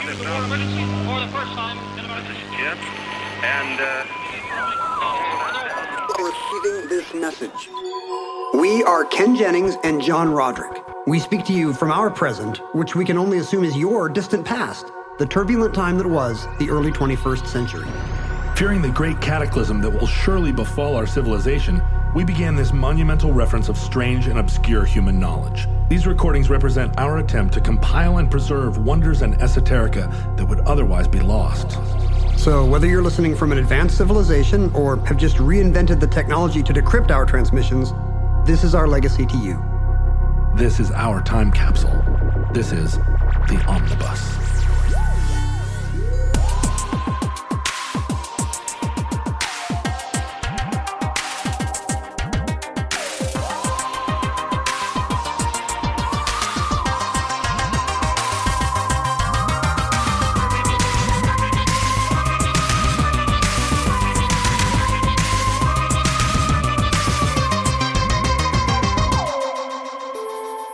emergency for the first time in about... This is Jim, and Receiving this message. We are Ken Jennings and John Roderick. We speak to you from our present, which we can only assume is your distant past, the turbulent time that was the early 21st century. Fearing the great cataclysm that will surely befall our civilization, we began this monumental reference of strange and obscure human knowledge. These recordings represent our attempt to compile and preserve wonders and esoterica that would otherwise be lost. So whether you're listening from an advanced civilization or have just reinvented the technology to decrypt our transmissions, this is our legacy to you. This is our time capsule. This is the Omnibus.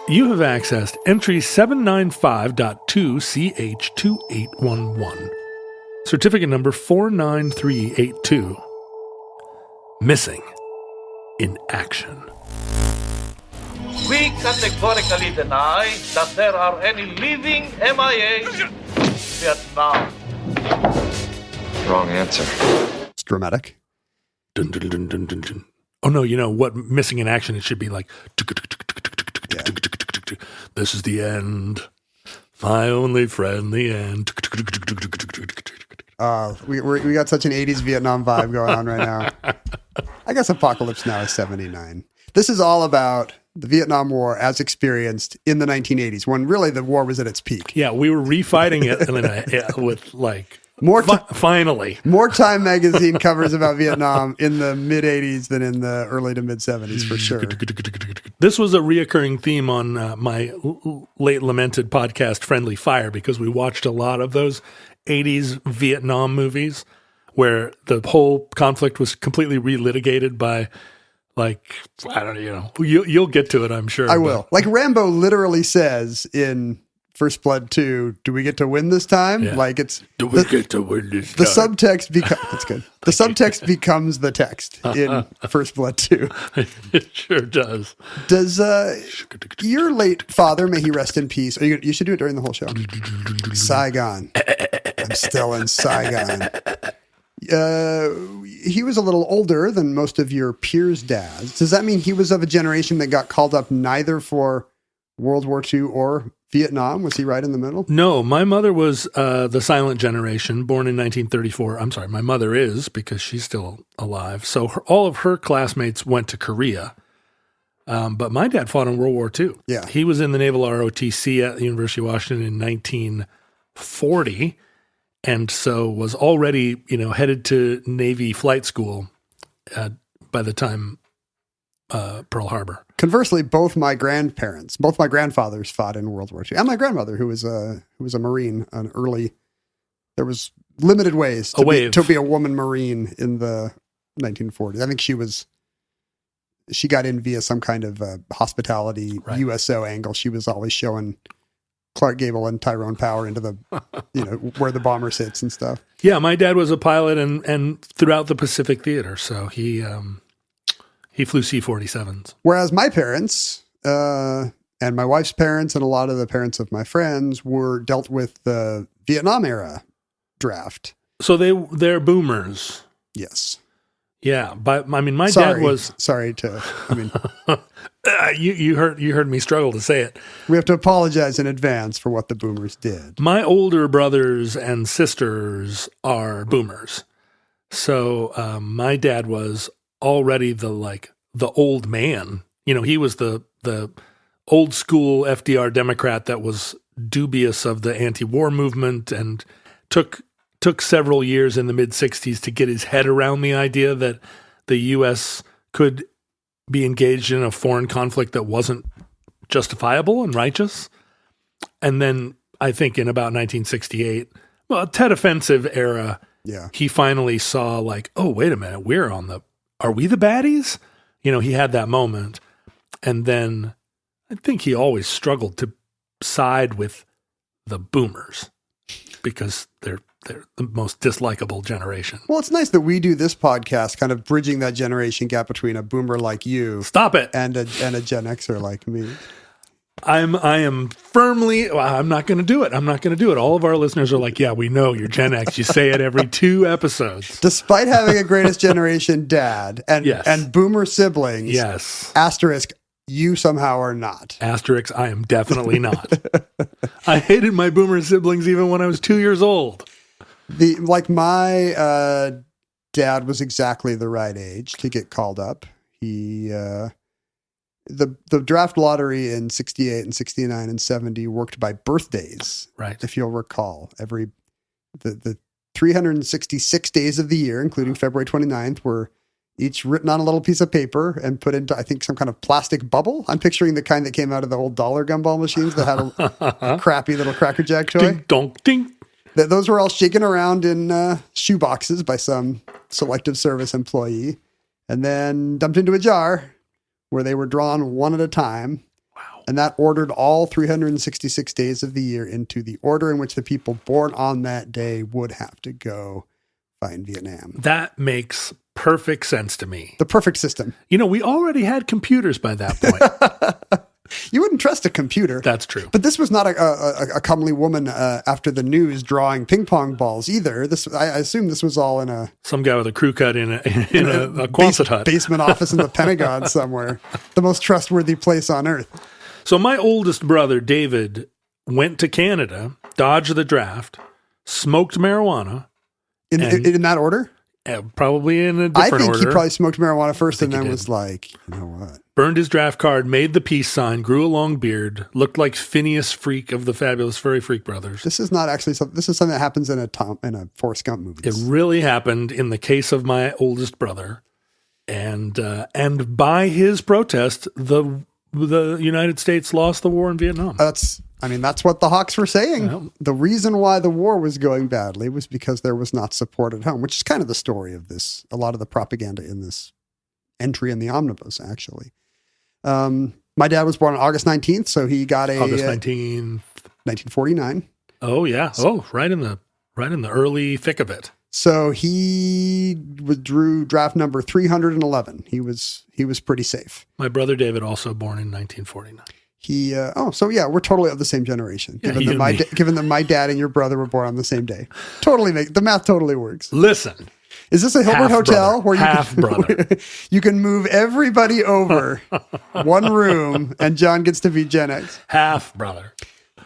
You have accessed entry 795.2CH2811. Certificate number 49382. Missing in action. We categorically deny that there are any living MIAs in Vietnam. Wrong answer. It's dramatic. Dun, dun, dun, dun, dun, dun. Oh no, you know what? Missing in action, it should be like... This is the end. My only friend, the end. We got such an 80s Vietnam vibe going on right now. I guess Apocalypse Now is 79. This is all about the Vietnam War as experienced in the 1980s, when really the war was at its peak. Yeah, we were refighting it with like... finally. More Time magazine covers about Vietnam in the mid-80s than in the early to mid-70s, for sure. This was a reoccurring theme on my late lamented podcast, Friendly Fire, because we watched a lot of those 80s Vietnam movies where the whole conflict was completely relitigated by, like, I don't know, you'll get to it, I'm sure. I will. Like Rambo literally says in First Blood 2, do we get to win this time? Yeah. Like it's do we get to win this the time? subtext becomes that's good. The subtext becomes the text in First Blood 2. It sure does. Does your late father, may he rest in peace? You should do it during the whole show. Saigon. I'm still in Saigon. He was a little older than most of your peers' dads. Does that mean he was of a generation that got called up neither for World War II or Vietnam? Was he right in the middle? No, my mother was the silent generation, born in 1934. I'm sorry, my mother is, because she's still alive. So all of her classmates went to Korea. But my dad fought in World War II. Yeah. He was in the Naval ROTC at the University of Washington in 1940, and so was already, headed to Navy flight school by the time Pearl Harbor. Conversely, both my grandfathers fought in World War II, and my grandmother, who was a Marine, there was limited ways to be a woman Marine in the 1940s. I think she got in via some kind of hospitality USO angle. She was always showing Clark Gable and Tyrone Power into the, where the bomber sits and stuff. Yeah, my dad was a pilot and throughout the Pacific Theater, so he flew C-47s. Whereas my parents and my wife's parents and a lot of the parents of my friends were dealt with the Vietnam era draft. So they're boomers. Yes. Yeah, but my dad was you heard me struggle to say it. We have to apologize in advance for what the boomers did. My older brothers and sisters are boomers. So my dad was already the old man. He was the old school FDR Democrat that was dubious of the anti-war movement and took several years in the mid-'60s to get his head around the idea that the U.S. could be engaged in a foreign conflict that wasn't justifiable and righteous. And then I think in about 1968, Tet Offensive era, he finally saw oh, wait a minute, are we the baddies? He had that moment. And then I think he always struggled to side with the boomers because they're the most dislikable generation. Well, it's nice that we do this podcast kind of bridging that generation gap between a boomer like you. Stop it. And a Gen Xer like me. I am firmly, I'm not going to do it. I'm not going to do it. All of our listeners are like, yeah, we know you're Gen X. You say it every 2 episodes. Despite having a greatest generation dad and Yes. and boomer siblings, Yes. asterisk, you somehow are not. Asterisk, I am definitely not. I hated my boomer siblings even when I was 2 years old. My dad was exactly the right age to get called up. He the draft lottery in 68 and 69 and 70 worked by birthdays. Right. If you'll recall, the 366 days of the year, including February 29th, were each written on a little piece of paper and put into, I think, some kind of plastic bubble. I'm picturing the kind that came out of the old dollar gumball machines that had a crappy little Cracker Jack toy. Ding, donk, ding. Those were all shaken around in shoe boxes by some selective service employee and then dumped into a jar where they were drawn one at a time. Wow. And that ordered all 366 days of the year into the order in which the people born on that day would have to go fight in Vietnam. That makes perfect sense to me. The perfect system. You know, we already had computers by that point. You wouldn't trust a computer. That's true. But this was not a comely woman after the news drawing ping pong balls either. I assume this was all in some guy with a crew cut in a Quonset hut. Basement office in the Pentagon somewhere. The most trustworthy place on earth. So my oldest brother, David, went to Canada, dodged the draft, smoked marijuana. In that order? Probably in a different order. I think he probably smoked marijuana first and then was like, you know what? Burned his draft card, made the peace sign, grew a long beard, looked like Phineas Freak of the Fabulous Furry Freak Brothers. This is not actually something. This is something that happens in a Forrest Gump movie. It really happened in the case of my oldest brother, and by his protest, the United States lost the war in Vietnam. That's what the Hawks were saying. Yeah. The reason why the war was going badly was because there was not support at home, which is kind of the story of this. A lot of the propaganda in this entry in the omnibus, actually. My dad was born on August 19th, so he got August 19th, 1949. Oh yeah. Right in the early thick of it. So he withdrew draft number 311. He was pretty safe. My brother David, also born in 1949. We're totally of the same generation. Yeah, Given that my dad and your brother were born on the same day, the math totally works. Listen, is this a Hilbert Hotel where you can move everybody over one room and John gets to be Gen X? Half brother.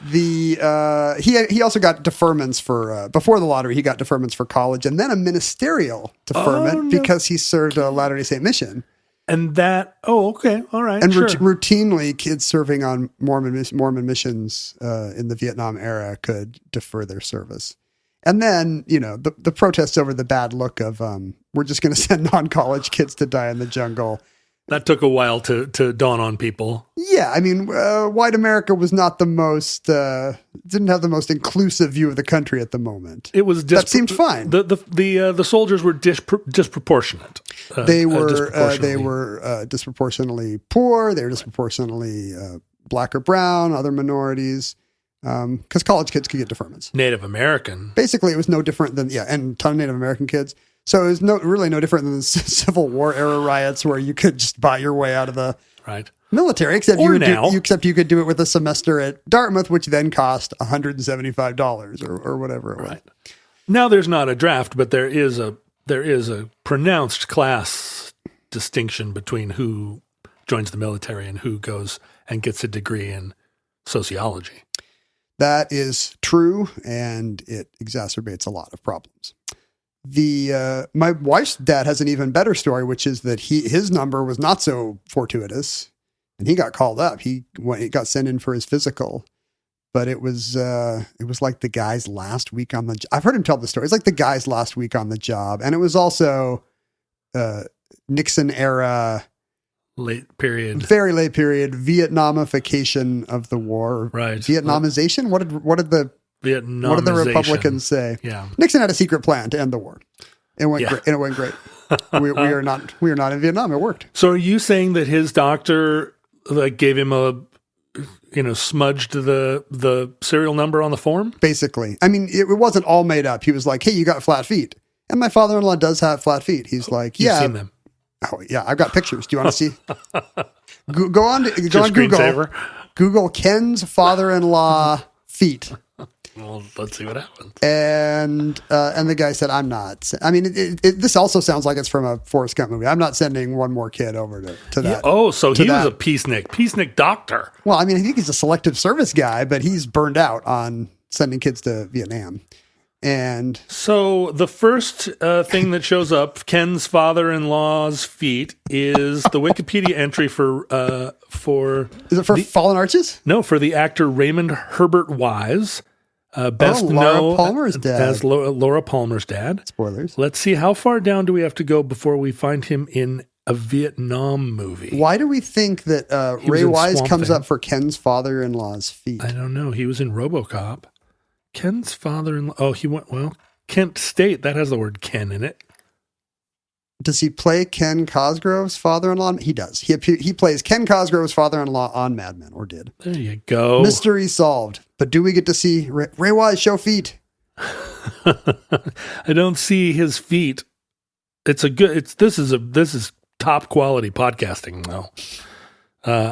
He also got deferments for before the lottery. He got deferments for college and then a ministerial deferment because he served a Latter-day Saint mission. And that, okay, all right. And sure. Routinely, kids serving on Mormon missions in the Vietnam era could defer their service. And then, the protests over the bad look of we're just going to send non-college kids to die in the jungle. That took a while to dawn on people. Yeah, I mean, white America was not the most, didn't have the most inclusive view of the country at the moment. It was that seemed fine. The soldiers were disproportionate. They were disproportionately poor. They were disproportionately black or brown, other minorities, because college kids could get deferments. Native American. Basically, it was no different than and a ton of Native American kids. So it was really no different than the Civil War era riots where you could just buy your way out of the military, except you could do it with a semester at Dartmouth, which then cost $175 or whatever it was. Right. Now there's not a draft, but there is a pronounced class distinction between who joins the military and who goes and gets a degree in sociology. That is true, and it exacerbates a lot of problems. My wife's dad has an even better story, which is that his number was not so fortuitous, and he got called up. He got sent in for his physical, but it was like the guy's last week on the job. I've heard him tell the story. It's like the guy's last week on the job, and it was also Nixon era, very late period Vietnamification of the war. Right, Vietnamization. What did the Republicans say? Yeah. Nixon had a secret plan to end the war. It went great. And it went great. we are not in Vietnam. It worked. So are you saying that his doctor gave him smudged the serial number on the form? Basically. I mean, it wasn't all made up. He was like, hey, you got flat feet. And my father-in-law does have flat feet. He's like, You've yeah. seen them. Oh, yeah. I've got pictures. Do you want to see? Go on Google. Screensaver. Google Ken's father-in-law feet. Well, let's see what happens. And the guy said, I'm not. I mean, this also sounds like it's from a Forrest Gump movie. I'm not sending one more kid over to that. Yeah. Oh, so he was a peacenik doctor. Well, I mean, I think he's a selective service guy, but he's burned out on sending kids to Vietnam. And so the first thing that shows up, Ken's father-in-law's feet, is the Wikipedia entry for is it for Fallen Arches? No, for the actor Raymond Herbert Wise. Best Laura Palmer's dad. As Laura Palmer's dad. Spoilers. Let's see, how far down do we have to go before we find him in a Vietnam movie? Why do we think that Ray Wise comes up for Ken's father-in-law's feet? I don't know. He was in RoboCop. Ken's father-in-law. Oh, he went, Kent State. That has the word Ken in it. Does he play Ken Cosgrove's father-in-law? He does. He plays Ken Cosgrove's father-in-law on Mad Men, or did. There you go. Mystery solved. But do we get to see Ray Wise show feet? I don't see his feet. This is top quality podcasting though.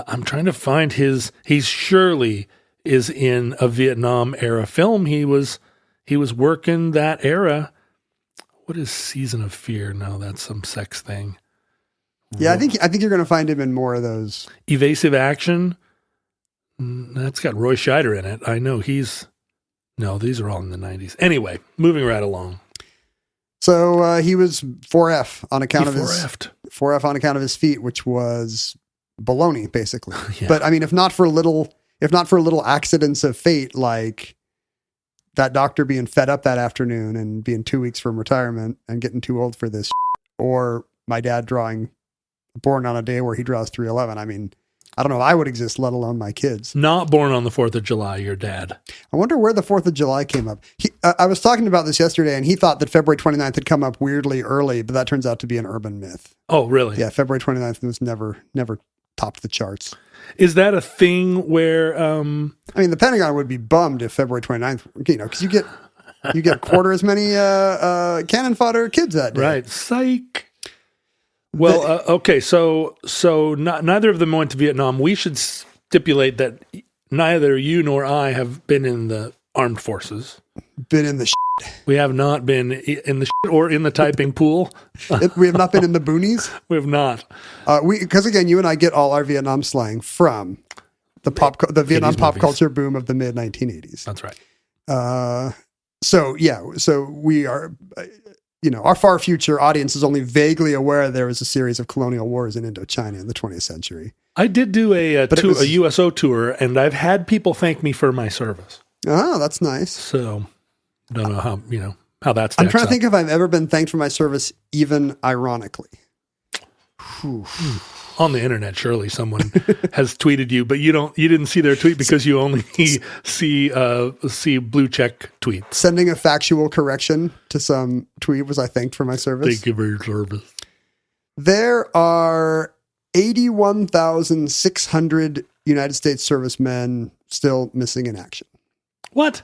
I'm trying to find he surely is in a Vietnam era film. He was working that era. What is Season of Fear? No, that's some sex thing. Yeah, I think you're going to find him in more of those. Evasive Action. That's got Roy Scheider in it. I know these are all in the 90s. Anyway, moving right along. So he was 4F on account of 4F'd on account of his feet, which was baloney, basically. Yeah. But I mean, if not for little accidents of fate, like that doctor being fed up that afternoon and being 2 weeks from retirement and getting too old for this, or my dad drawing born on a day where he draws 311. I mean, I don't know if I would exist, let alone my kids. Not born on the 4th of July, your dad. I wonder where the 4th of July came up. I was talking about this yesterday, and he thought that February 29th had come up weirdly early, but that turns out to be an urban myth. Oh, really? Yeah, February 29th was never topped the charts. Is that a thing where... I mean, the Pentagon would be bummed if February 29th, because you get a quarter as many cannon fodder kids that day. Right. Psych. Well, okay, so neither of them went to Vietnam. We should stipulate that neither you nor I have been in the armed forces. Been in the We have not been in the or in the typing pool. We have not been in the boonies. We have not. Because again, you and I get all our Vietnam slang from the Vietnam pop culture boom of the mid 1980s. That's right. So we are. Our far future audience is only vaguely aware there was a series of colonial wars in Indochina in the 20th century. I did do a USO tour, and I've had people thank me for my service. Oh, that's nice. So, don't know how that's. I'm trying to think if I've ever been thanked for my service, even ironically. On the internet, surely someone has tweeted you, but you didn't see their tweet because you only see blue check tweets. Sending a factual correction to some tweet was I thanked for my service. Thank you for your service. There are 81,600 United States servicemen still missing in action. What?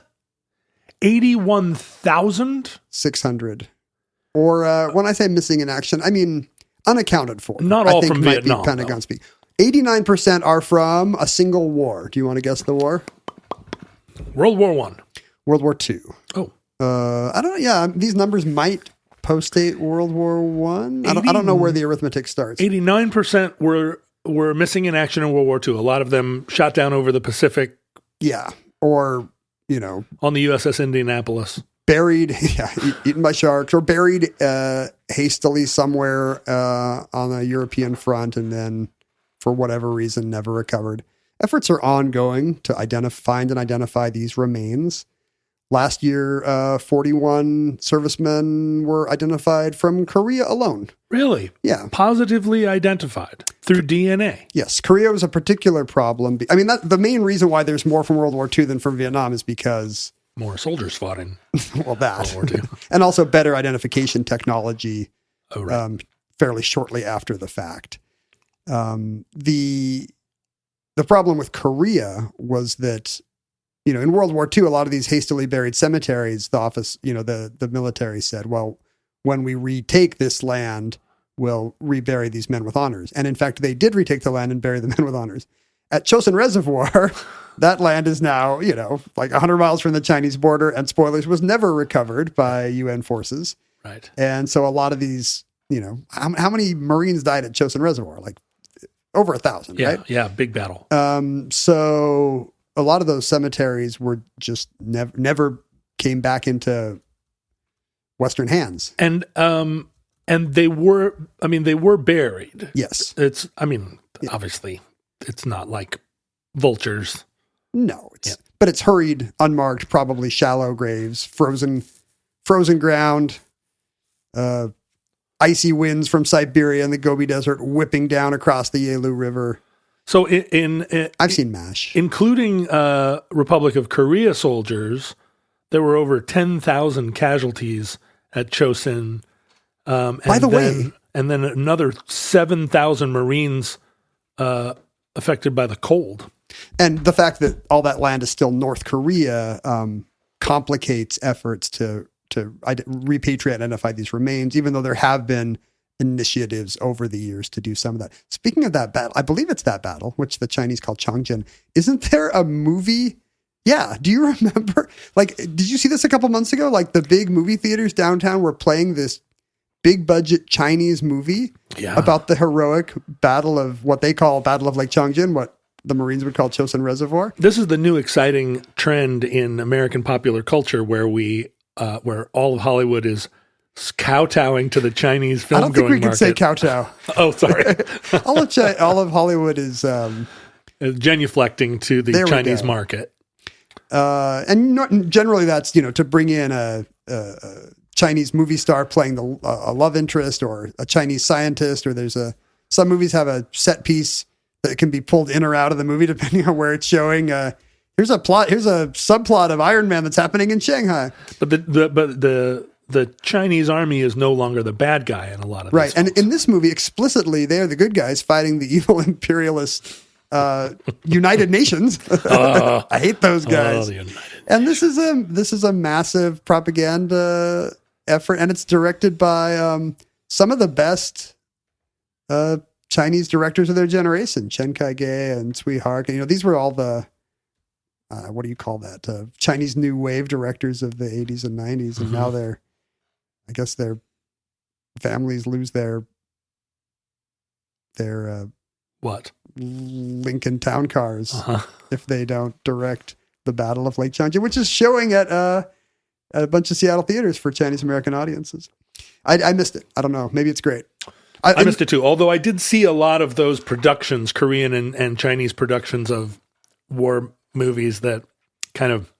81,000? 600. Or when I say missing in action, I mean unaccounted for. Not all from Vietnam. Pentagon speak. 89% are from a single war. Do you want to guess the war? World War I. World War II. Oh. I don't know. Yeah, these numbers might post-date World War I. I don't know where the arithmetic starts. 89% were missing in action in World War II. A lot of them shot down over the Pacific. Yeah. Or, on the USS Indianapolis. Buried, eaten by sharks, or buried hastily somewhere on a European front, and then, for whatever reason, never recovered. Efforts are ongoing to find and identify these remains. Last year, 41 servicemen were identified from Korea alone. Really? Yeah. Positively identified through DNA. Yes. Korea was a particular problem. I mean, the main reason why there's more from World War II than from Vietnam is because... more soldiers fought in that. World War II. And also better identification technology right. fairly shortly after the fact. The the problem with Korea was that, in World War II, a lot of these hastily buried cemeteries, the military said, well, when we retake this land, we'll rebury these men with honors. And in fact, they did retake the land and bury the men with honors. At Chosin Reservoir, that land is now, like 100 miles from the Chinese border, and spoilers, was never recovered by UN forces. Right. And so a lot of these, how many Marines died at Chosin Reservoir? Like over 1,000, right? Yeah, big battle. So a lot of those cemeteries were just never came back into Western hands. And they were buried. Yes. Obviously it's not like vultures. No, but it's hurried, unmarked, probably shallow graves, frozen ground, icy winds from Siberia and the Gobi Desert whipping down across the Yalu River. So I've seen MASH. Including Republic of Korea soldiers, there were over 10,000 casualties at Chosin. By the way, and then another 7,000 Marines affected by the cold. And the fact that all that land is still North Korea complicates efforts to repatriate and identify these remains, even though there have been initiatives over the years to do some of that. Speaking of that battle, I believe it's that battle, which the Chinese call Changjin. Isn't there a movie? Yeah. Do you remember? Like, did you see this a couple months ago? Like the big movie theaters downtown were playing this big budget Chinese movie about the heroic battle of what they call Battle of Lake Changjin, what the Marines would call Chosin Reservoir. This is the new exciting trend in American popular culture where where all of Hollywood is kowtowing to the Chinese film going market. I don't think we can say kowtow. Oh, sorry. all of Hollywood is genuflecting to the Chinese market. And generally that's, to bring in a Chinese movie star playing a love interest or a Chinese scientist, or some movies have a set piece that can be pulled in or out of the movie depending on where it's showing. Here's a subplot of Iron Man that's happening in Shanghai. But the Chinese army is no longer the bad guy in a lot of these right. films. And in this movie, explicitly, they are the good guys fighting the evil imperialist United Nations. I hate those guys. And this is a massive propaganda effort, and it's directed by some of the best Chinese directors of their generation, Chen Kai-ge and Tsui Hark. And, these were all the what do you call that? Chinese new wave directors of the 80s and 90s, and now I guess their families lose their what? Lincoln Town cars if they don't direct the Battle of Lake Changjin, which is showing at a bunch of Seattle theaters for Chinese American audiences. I missed it. I don't know. Maybe it's great. I missed it too. Although I did see a lot of those productions, Korean and Chinese productions of war movies that kind of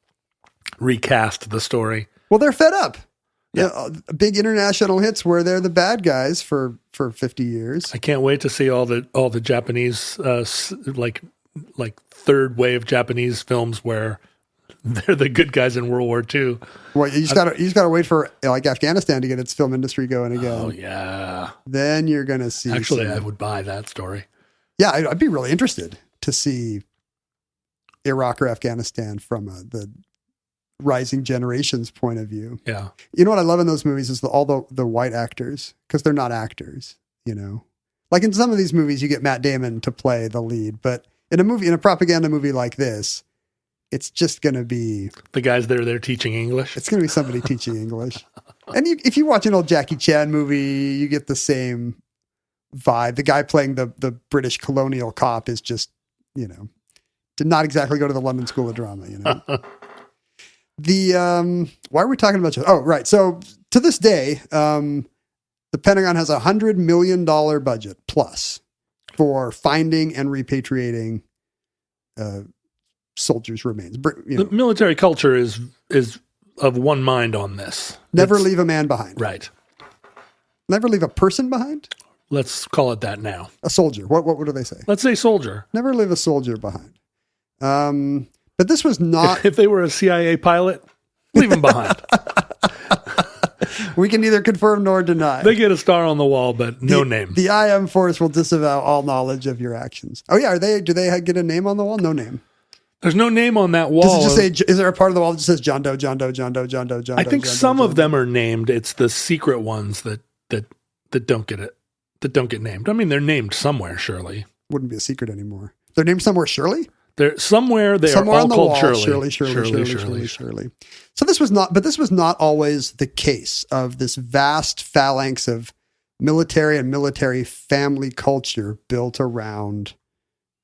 recast the story. Well, they're fed up. Yeah, big international hits where they're the bad guys for 50 years. I can't wait to see all the Japanese like third wave Japanese films where they're the good guys in World War II. Well, you just gotta wait for like Afghanistan to get its film industry going again. Oh yeah. Then you're gonna see. Actually, I would buy that story. Yeah, I'd be really interested to see Iraq or Afghanistan from the rising generation's point of view. Yeah. You know what I love in those movies is all the white actors, because they're not actors, Like in some of these movies you get Matt Damon to play the lead, but in a propaganda movie like this, it's just going to be the guys that are there teaching English. It's going to be somebody teaching English. And if you watch an old Jackie Chan movie, you get the same vibe. The guy playing the British colonial cop is just, did not exactly go to the London School of Drama, Why are we talking about? Oh, right. So to this day, the Pentagon has $100 million budget plus for finding and repatriating soldiers' remains. The military culture is of one mind on this. Never leave a man behind. Right. Never leave a person behind? Let's call it that now. A soldier. What do they say? Let's say soldier. Never leave a soldier behind. But this was not... If they were a CIA pilot, leave them behind. We can neither confirm nor deny. They get a star on the wall, but no name. The IM Force will disavow all knowledge of your actions. Oh yeah, do they get a name on the wall? No name. There's no name on that wall. Does it just say? Is there a part of the wall that just says John Doe, John Doe, John Doe, John Doe, John Doe? I think John some Doe, of John them Doe? are named. It's the secret ones that don't get it. That don't get named. I mean, they're named somewhere. Surely Wouldn't be a secret anymore. They're named somewhere. Surely. they're somewhere. They Somewhere are all on the called wall, Shirley. Shirley. So this was not always the case of this vast phalanx of military and military family culture built around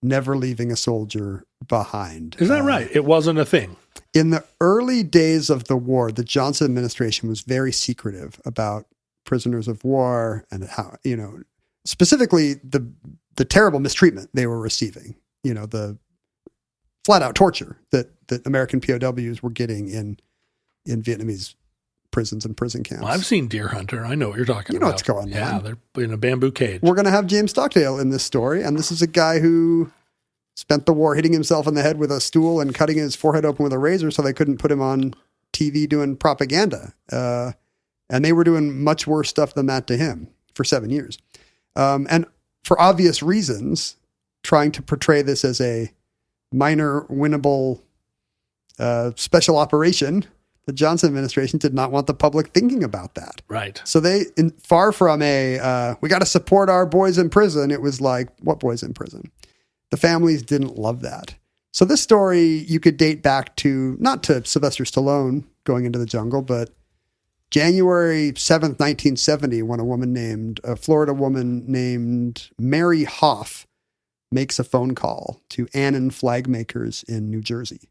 never leaving a soldier behind. Is that right? It wasn't a thing. In the early days of the war, the Johnson administration was very secretive about prisoners of war and how, specifically the terrible mistreatment they were receiving, the flat out torture that American POWs were getting in Vietnamese prisons and prison camps. Well, I've seen Deer Hunter. I know what you're talking about. You know what's going on. Yeah, they're in a bamboo cage. We're going to have James Stockdale in this story, and this is a guy who spent the war hitting himself in the head with a stool and cutting his forehead open with a razor so they couldn't put him on TV doing propaganda. And they were doing much worse stuff than that to him for 7 years. And for obvious reasons, trying to portray this as a minor winnable special operation, the Johnson administration did not want the public thinking about that. Right. So far from we got to support our boys in prison, it was like, what boys in prison? The families didn't love that. So this story you could date back to, not to Sylvester Stallone going into the jungle, but January 7th, 1970, when a Florida woman named Mary Hoff makes a phone call to Annan Flag Makers in New Jersey.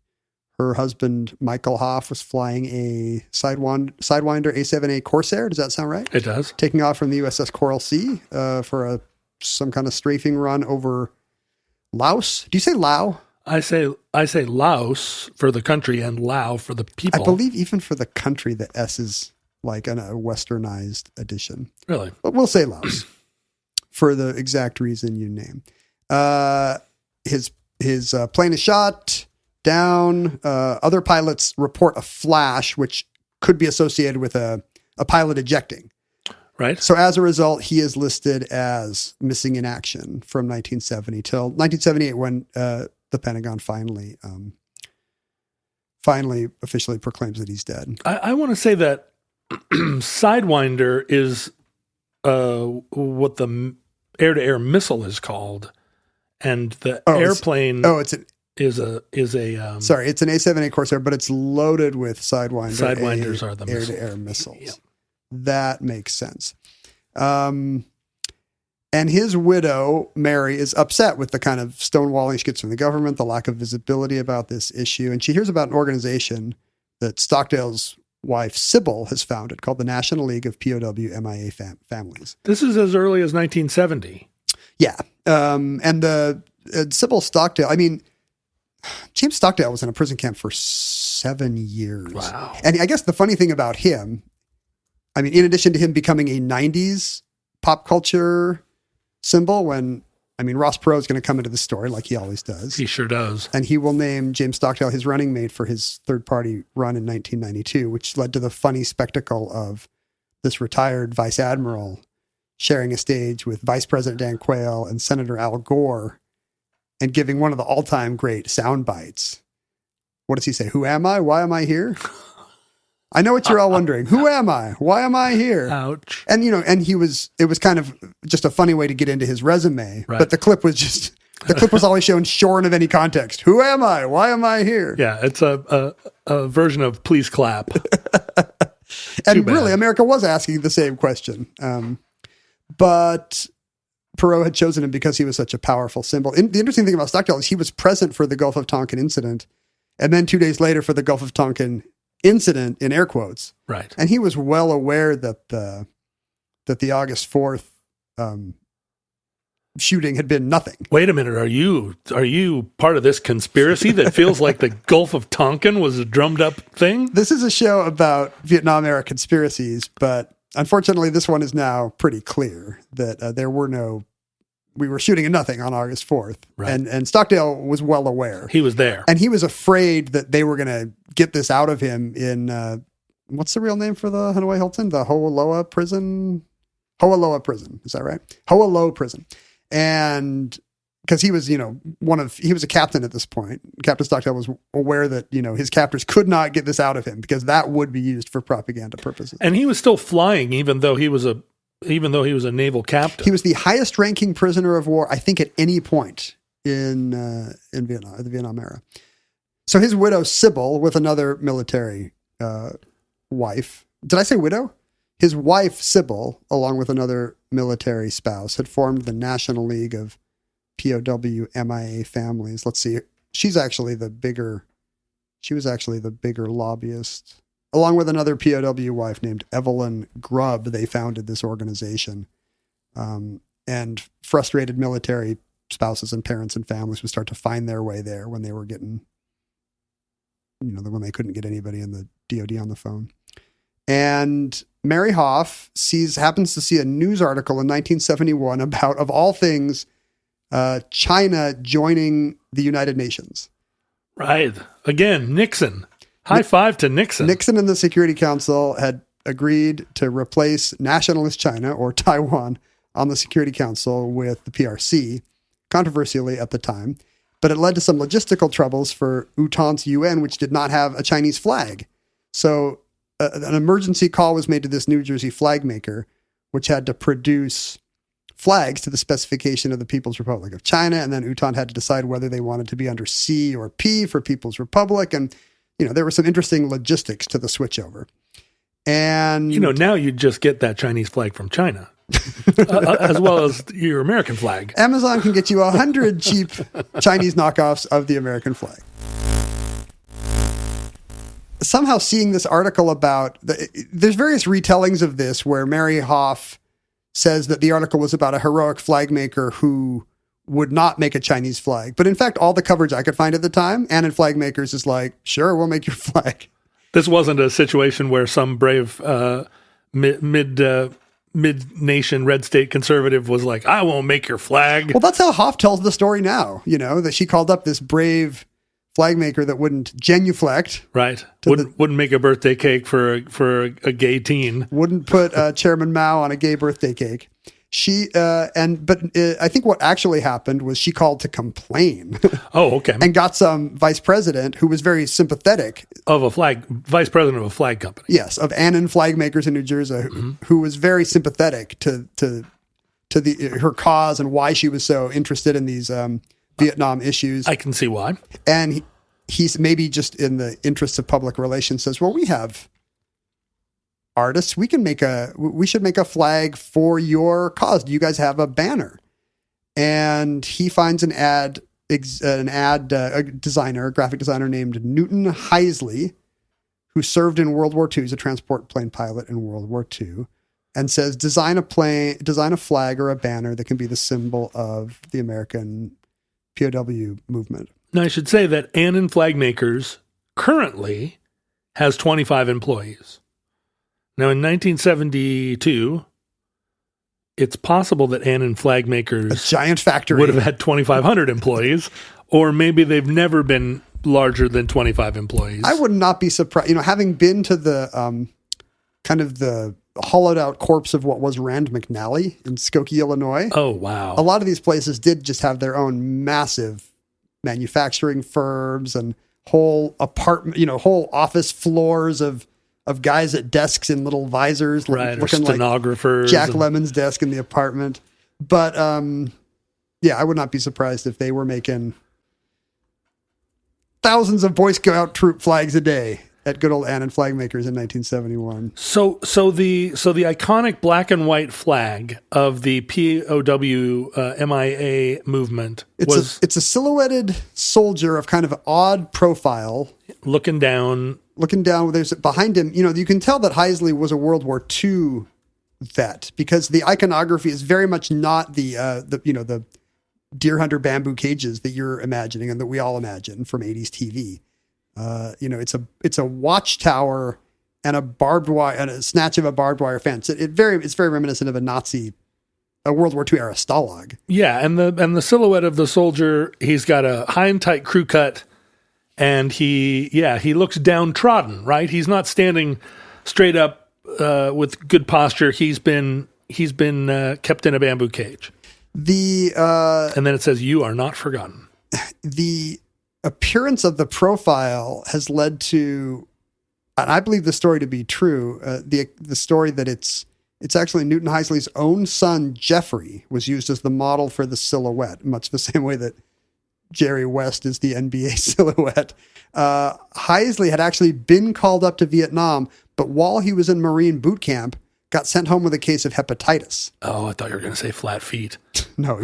Her husband, Michael Hoff, was flying a Sidewinder A7A Corsair. Does that sound right? It does. Taking off from the USS Coral Sea for some kind of strafing run over Laos. Do you say Lao? I say Laos for the country and Lao for the people. I believe even for the country, the S is like a westernized edition. Really? But we'll say Laos for the exact reason you name. His plane is shot down. Other pilots report a flash, which could be associated with a pilot ejecting. Right. So as a result, he is listed as missing in action from 1970 till 1978, when the Pentagon finally officially proclaims that he's dead. I want to say that Sidewinder is what the air-to-air missile is called, and the airplane. Is a sorry, it's an A7A Corsair, but it's loaded with Sidewinder. Sidewinders are the air-to-air missiles. Yep. That makes sense. And his widow, Mary, is upset with the kind of stonewalling she gets from the government, the lack of visibility about this issue. And she hears about an organization that Stockdale's wife, Sybil, has founded called the National League of POW MIA Families. This is as early as 1970. Yeah. And Sybil Stockdale, James Stockdale was in a prison camp for 7 years. Wow. And I guess the funny thing about him, in addition to him becoming a 90s pop culture symbol, Ross Perot is going to come into the story like he always does. He sure does. And he will name James Stockdale his running mate for his third-party run in 1992, which led to the funny spectacle of this retired vice admiral sharing a stage with Vice President Dan Quayle and Senator Al Gore and giving one of the all-time great sound bites. What does he say? Who am I? Why am I here? I know what you're all wondering. Who am I? Why am I here? Ouch. And, it was kind of just a funny way to get into his resume. Right. But the clip was always shown shorn of any context. Who am I? Why am I here? Yeah, it's a version of please clap. And really, America was asking the same question. But Perot had chosen him because he was such a powerful symbol. The interesting thing about Stockdale is he was present for the Gulf of Tonkin incident, and then 2 days later for the Gulf of Tonkin incident, in air quotes. Right. And he was well aware that the August 4th shooting had been nothing. Wait a minute. Are you part of this conspiracy that feels like the Gulf of Tonkin was a drummed up thing? This is a show about Vietnam era conspiracies, but unfortunately this one is now pretty clear that we were shooting at nothing on August 4th. Right. And Stockdale was well aware. He was there. And he was afraid that they were going to get this out of him in what's the real name for the Hanoi Hilton? The Ho'oloa prison? Ho'oloa prison. Is that right? Ho'oloa prison. And because he was, he was a captain at this point. Captain Stockdale was aware that, his captors could not get this out of him because that would be used for propaganda purposes. And he was still flying even though he was a naval captain. He was the highest ranking prisoner of war, I think, at any point in Vietnam, the Vietnam era. So his widow, Sybil, with another military wife. Did I say widow? His wife, Sybil, along with another military spouse, had formed the National League of POW MIA families. Let's see. She was actually the bigger lobbyist. Along with another POW wife named Evelyn Grubb, they founded this organization. And frustrated military spouses and parents and families would start to find their way there when they were getting, when they couldn't get anybody in the DOD on the phone. And Mary Hoff happens to see a news article in 1971 about, of all things, China joining the United Nations. Right. Again, Nixon. High five to Nixon. Nixon and the Security Council had agreed to replace nationalist China, or Taiwan, on the Security Council with the PRC, controversially at the time. But it led to some logistical troubles for Entente UN, which did not have a Chinese flag. So an emergency call was made to this New Jersey flag maker, which had to produce flags to the specification of the People's Republic of China. And then Entente had to decide whether they wanted to be under C or P for People's Republic. And, there were some interesting logistics to the switchover. And, now you just get that Chinese flag from China, as well as your American flag. Amazon can get you 100 cheap Chinese knockoffs of the American flag. Somehow seeing this article about, there's various retellings of this where Mary Hoff says that the article was about a heroic flag maker who would not make a Chinese flag. But in fact, all the coverage I could find at the time, Annan Flag Makers is like, sure, we'll make your flag. This wasn't a situation where some brave mid-nation red state conservative was like, I won't make your flag. Well, that's how Hoff tells the story now, that she called up this brave flag maker that wouldn't genuflect. Right. Wouldn't make a birthday cake for a gay teen. Wouldn't put Chairman Mao on a gay birthday cake. But I think what actually happened was she called to complain. Oh, okay. And got some vice president who was very sympathetic vice president of a flag company. Yes, of Annan Flag Makers in New Jersey, who was very sympathetic to her cause and why she was so interested in these Vietnam issues. I can see why. And he's maybe just in the interests of public relations says, well, we have artists, we should make a flag for your cause. Do you guys have a banner? And he finds a graphic designer named Newton Heisley, who served in World War II. He's a transport plane pilot in World War II, and says, design a flag or a banner that can be the symbol of the American POW movement. Now, I should say that Annan Flag Makers currently has 25 employees. Now, in 1972, it's possible that Annan Flag Makers, a giant factory, would have had 2,500 employees, or maybe they've never been larger than 25 employees. I would not be surprised. Having been to the kind of the hollowed out corpse of what was Rand McNally in Skokie, Illinois. Oh, wow. A lot of these places did just have their own massive manufacturing firms and whole office floors of guys at desks in little visors, right, looking or stenographers, like Jack Lemmon's desk in the apartment. But I would not be surprised if they were making thousands of Boy Scout troop flags a day at good old Annan Flag Makers in 1971. So the iconic black and white flag of the POW MIA movement it's a silhouetted soldier of kind of odd profile, looking down. There's behind him. You can tell that Heisley was a World War II vet because the iconography is very much not the deer hunter bamboo cages that you're imagining and that we all imagine from 80s TV. It's a watchtower and a barbed wire and a snatch of a barbed wire fence. It's very reminiscent of a World War II era Stalag. Yeah, and the silhouette of the soldier, he's got a high and tight crew cut, and he looks downtrodden, right? He's not standing straight up with good posture. He's been kept in a bamboo cage. And then it says, "You are not forgotten." The appearance of the profile has led to, and I believe the story to be true. The story that it's actually Newton Heisley's own son Jeffrey was used as the model for the silhouette, much the same way that Jerry West is the NBA silhouette. Heisley had actually been called up to Vietnam, but while he was in Marine boot camp, got sent home with a case of hepatitis. Oh, I thought you were going to say flat feet. No,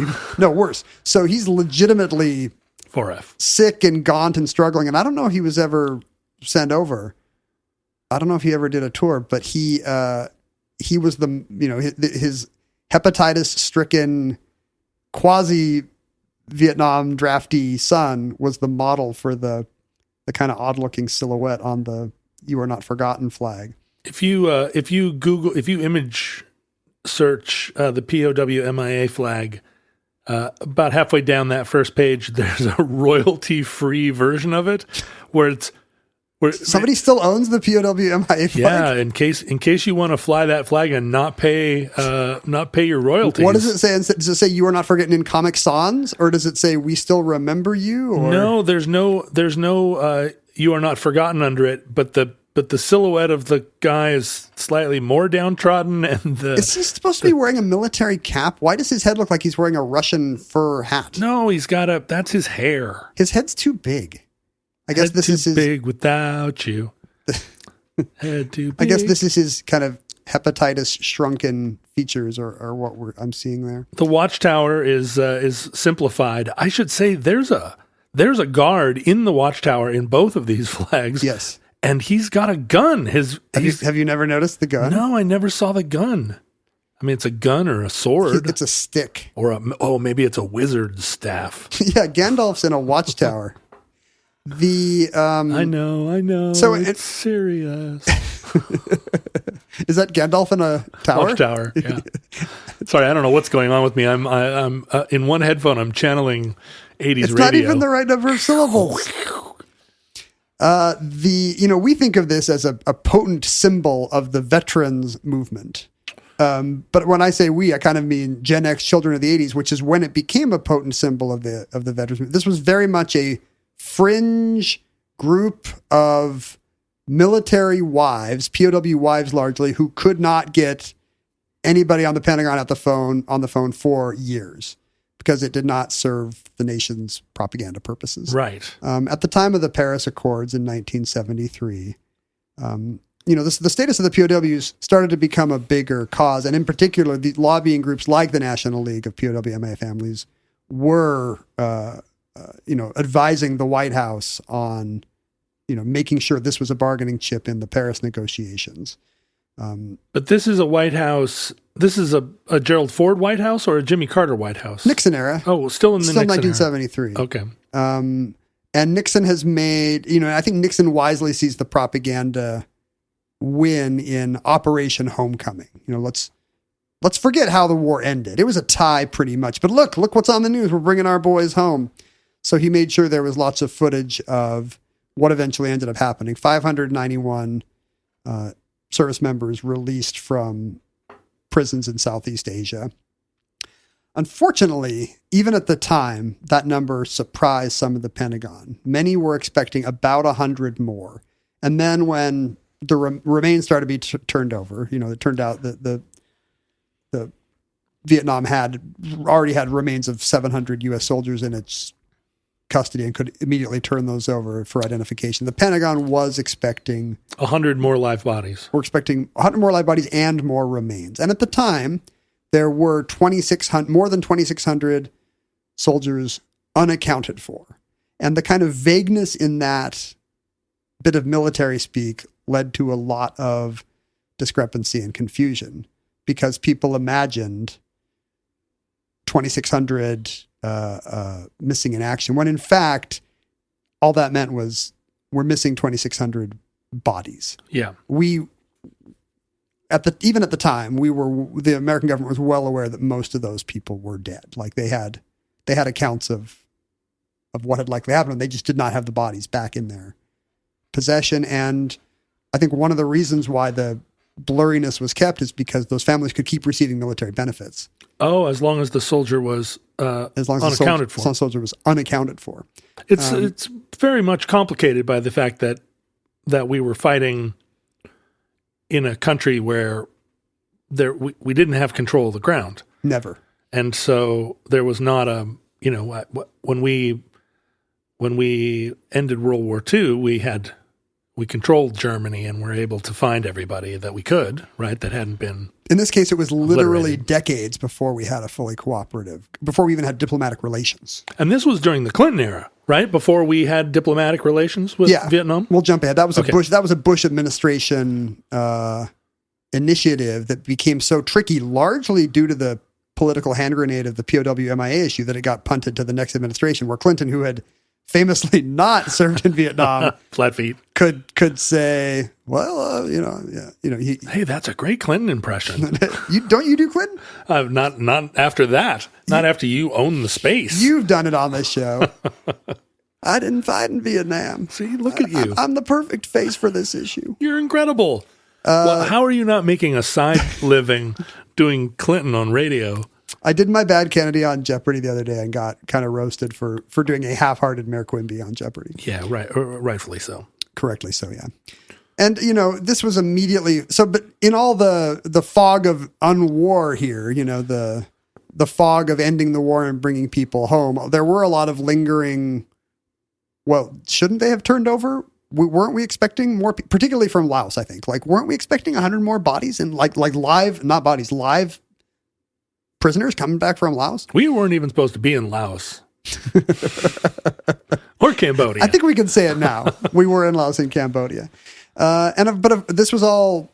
worse. So he's legitimately 4F. sick and gaunt and struggling. And I don't know if he was ever sent over. I don't know if he ever did a tour, but he was his hepatitis stricken quasi Vietnam draftee son was the model for the kind of odd looking silhouette on the "You Are Not Forgotten" flag. If you image search the POW MIA flag, about halfway down that first page, there's a royalty-free version of it where somebody still owns the POW MIA flag. Yeah, in case you want to fly that flag and not pay your royalties. What does it say? Does it say "You Are Not Forgotten" in Comic Sans, or does it say "We Still Remember You"? Or? No, there's no "You Are Not Forgotten" under it, but the silhouette of the guy is slightly more downtrodden, and is he supposed to be wearing a military cap? Why does his head look like he's wearing a Russian fur hat? No, that's his hair. His head's too big. I guess this is his big without you. Head too big. I guess this is his kind of hepatitis shrunken features, or what I'm seeing there. The watchtower is simplified. I should say there's a guard in the watchtower in both of these flags. Yes. And he's got a gun. Have you never noticed the gun? No, I never saw the gun. I mean, it's a gun or a sword. It's a stick. Or maybe it's a wizard's staff. Yeah, Gandalf's in a watchtower. I know. So it's serious. Is that Gandalf in a tower? Watchtower. Yeah. Sorry, I don't know what's going on with me. I'm in one headphone. I'm channeling 80s radio. It's not even the right number of syllables. We think of this as a potent symbol of the veterans movement. But when I say we, I kind of mean Gen X children of the 80s, which is when it became a potent symbol of the veterans movement. This was very much a fringe group of military wives, POW wives largely, who could not get anybody on the Pentagon on the phone for years because it did not serve the nation's propaganda purposes. Right. At the time of the Paris Accords in 1973, the status of the POWs started to become a bigger cause. And in particular, the lobbying groups like the National League of POW MIA Families were, advising the White House on, making sure this was a bargaining chip in the Paris negotiations. But this is a White House. This is a Gerald Ford White House or a Jimmy Carter White House? Nixon era. Oh, still in the Nixon 1973. Era. Okay. And Nixon has made, I think Nixon wisely sees the propaganda win in Operation Homecoming. Let's forget how the war ended. It was a tie pretty much, but look what's on the news. We're bringing our boys home. So he made sure there was lots of footage of what eventually ended up happening. 591 service members released from prisons in Southeast Asia. Unfortunately, even at the time, that number surprised some of the Pentagon. Many were expecting about 100 more. And then when the remains started to be turned over, it turned out that the Vietnam already had remains of 700 U.S. soldiers in its custody and could immediately turn those over for identification. The Pentagon was expecting 100 more live bodies. We're expecting 100 more live bodies and more remains. And at the time, there were more than 2,600 soldiers unaccounted for. And the kind of vagueness in that bit of military speak led to a lot of discrepancy and confusion because people imagined 2,600 missing in action, when in fact, all that meant was we're missing 2,600 bodies. Yeah. Even at the time, the American government was well aware that most of those people were dead. Like they had accounts of what had likely happened. They just did not have the bodies back in their possession. And I think one of the reasons why the blurriness was kept is because those families could keep receiving military benefits. Oh, as long as the soldier was unaccounted for. As long as the soldier was unaccounted for. It's very much complicated by the fact that we were fighting in a country where we didn't have control of the ground. Never. And so there was not when we ended World War II, we controlled Germany and were able to find everybody that we could, right? That hadn't been. In this case, it was literally obliterated. decades before we had a fully cooperative, before we even had diplomatic relations. And this was during the Clinton era, right? Before we had diplomatic relations with Vietnam. We'll jump ahead. That was Okay. a Bush administration initiative that became so tricky, largely due to the political hand grenade of the POW MIA issue, that it got punted to the next administration, where Clinton, who had famously not served in Vietnam, Flat feet. could say, well, Hey, that's a great Clinton impression. don't you do Clinton? Not after that. Not after you own the space. You've done it on this show. I didn't fight in Vietnam. See, look at you. I'm the perfect face for this issue. You're incredible. Well, how are you not making a side living doing Clinton on radio? I did my bad Kennedy on Jeopardy the other day and got kind of roasted for doing a half-hearted Mayor Quimby on Jeopardy. Yeah, right. Rightfully so. Correctly so, yeah. And, this was immediately... So, but in all the fog of unwar here, the fog of ending the war and bringing people home, there were a lot of lingering... Well, shouldn't they have turned over? Weren't we expecting more, particularly from Laos, I think? Like, weren't we expecting 100 more bodies in like live, not bodies, live prisoners coming back from Laos? We weren't even supposed to be in Laos. Or Cambodia. I think we can say it now. We were in Laos and Cambodia. But this was all,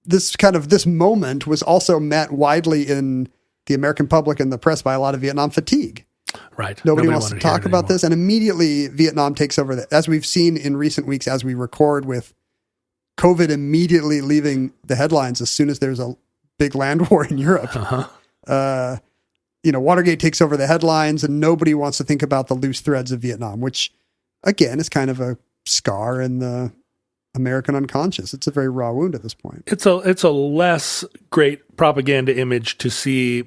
this moment was also met widely in the American public and the press by a lot of Vietnam fatigue. Right. Nobody wants to wanted talk hear it about anymore. this. And immediately Vietnam takes over, as we've seen in recent weeks, as we record, with COVID immediately leaving the headlines as soon as there's a big land war in Europe. Uh-huh. Watergate takes over the headlines, and nobody wants to think about the loose threads of Vietnam, which again is kind of a scar in the American unconscious. It's a very raw wound at this point. It's a less great propaganda image to see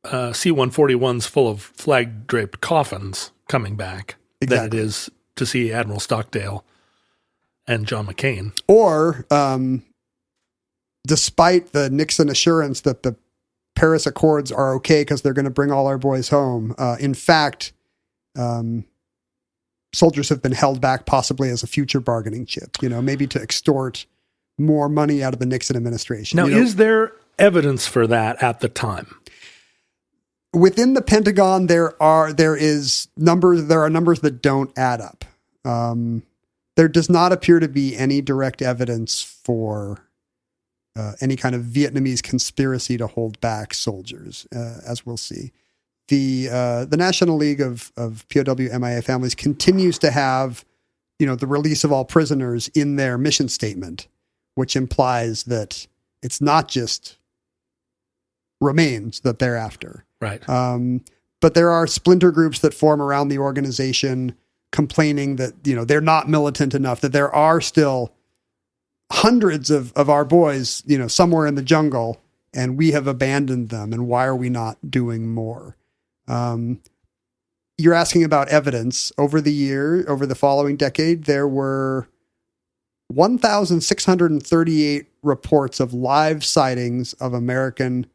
C-141s full of flag-draped coffins coming back than it is to see Admiral Stockdale and John McCain. Or, despite the Nixon assurance that the Paris Accords are okay because they're going to bring all our boys home, in fact, soldiers have been held back possibly as a future bargaining chip, maybe to extort more money out of the Nixon administration. Now, is there evidence for that at the time? Within the Pentagon, there are numbers that don't add up. There does not appear to be any direct evidence for any kind of Vietnamese conspiracy to hold back soldiers, as we'll see. The National League of POW MIA families continues to have, the release of all prisoners in their mission statement, which implies that it's not just remains that they're after. Right. But there are splinter groups that form around the organization complaining that, they're not militant enough, that there are still hundreds of our boys, somewhere in the jungle, and we have abandoned them. And why are we not doing more? You're asking about evidence. Over the following decade, there were 1,638 reports of live sightings of American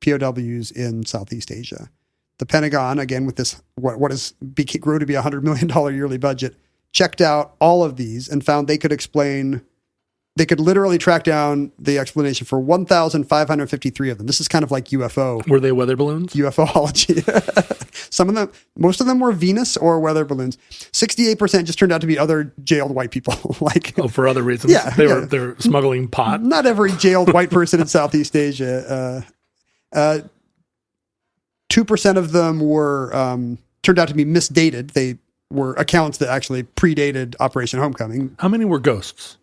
POWs in Southeast Asia. The Pentagon, again, with this, grew to be $100 million yearly budget, checked out all of these and found they could literally track down the explanation for 1,553 of them. This is kind of like UFO. Were they weather balloons? UFOlogy. Most of them were Venus or weather balloons. 68% just turned out to be other jailed white people. For other reasons. Yeah, They were smuggling pot. Not every jailed white person in Southeast Asia. 2% of them were turned out to be misdated. They were accounts that actually predated Operation Homecoming. How many were ghosts?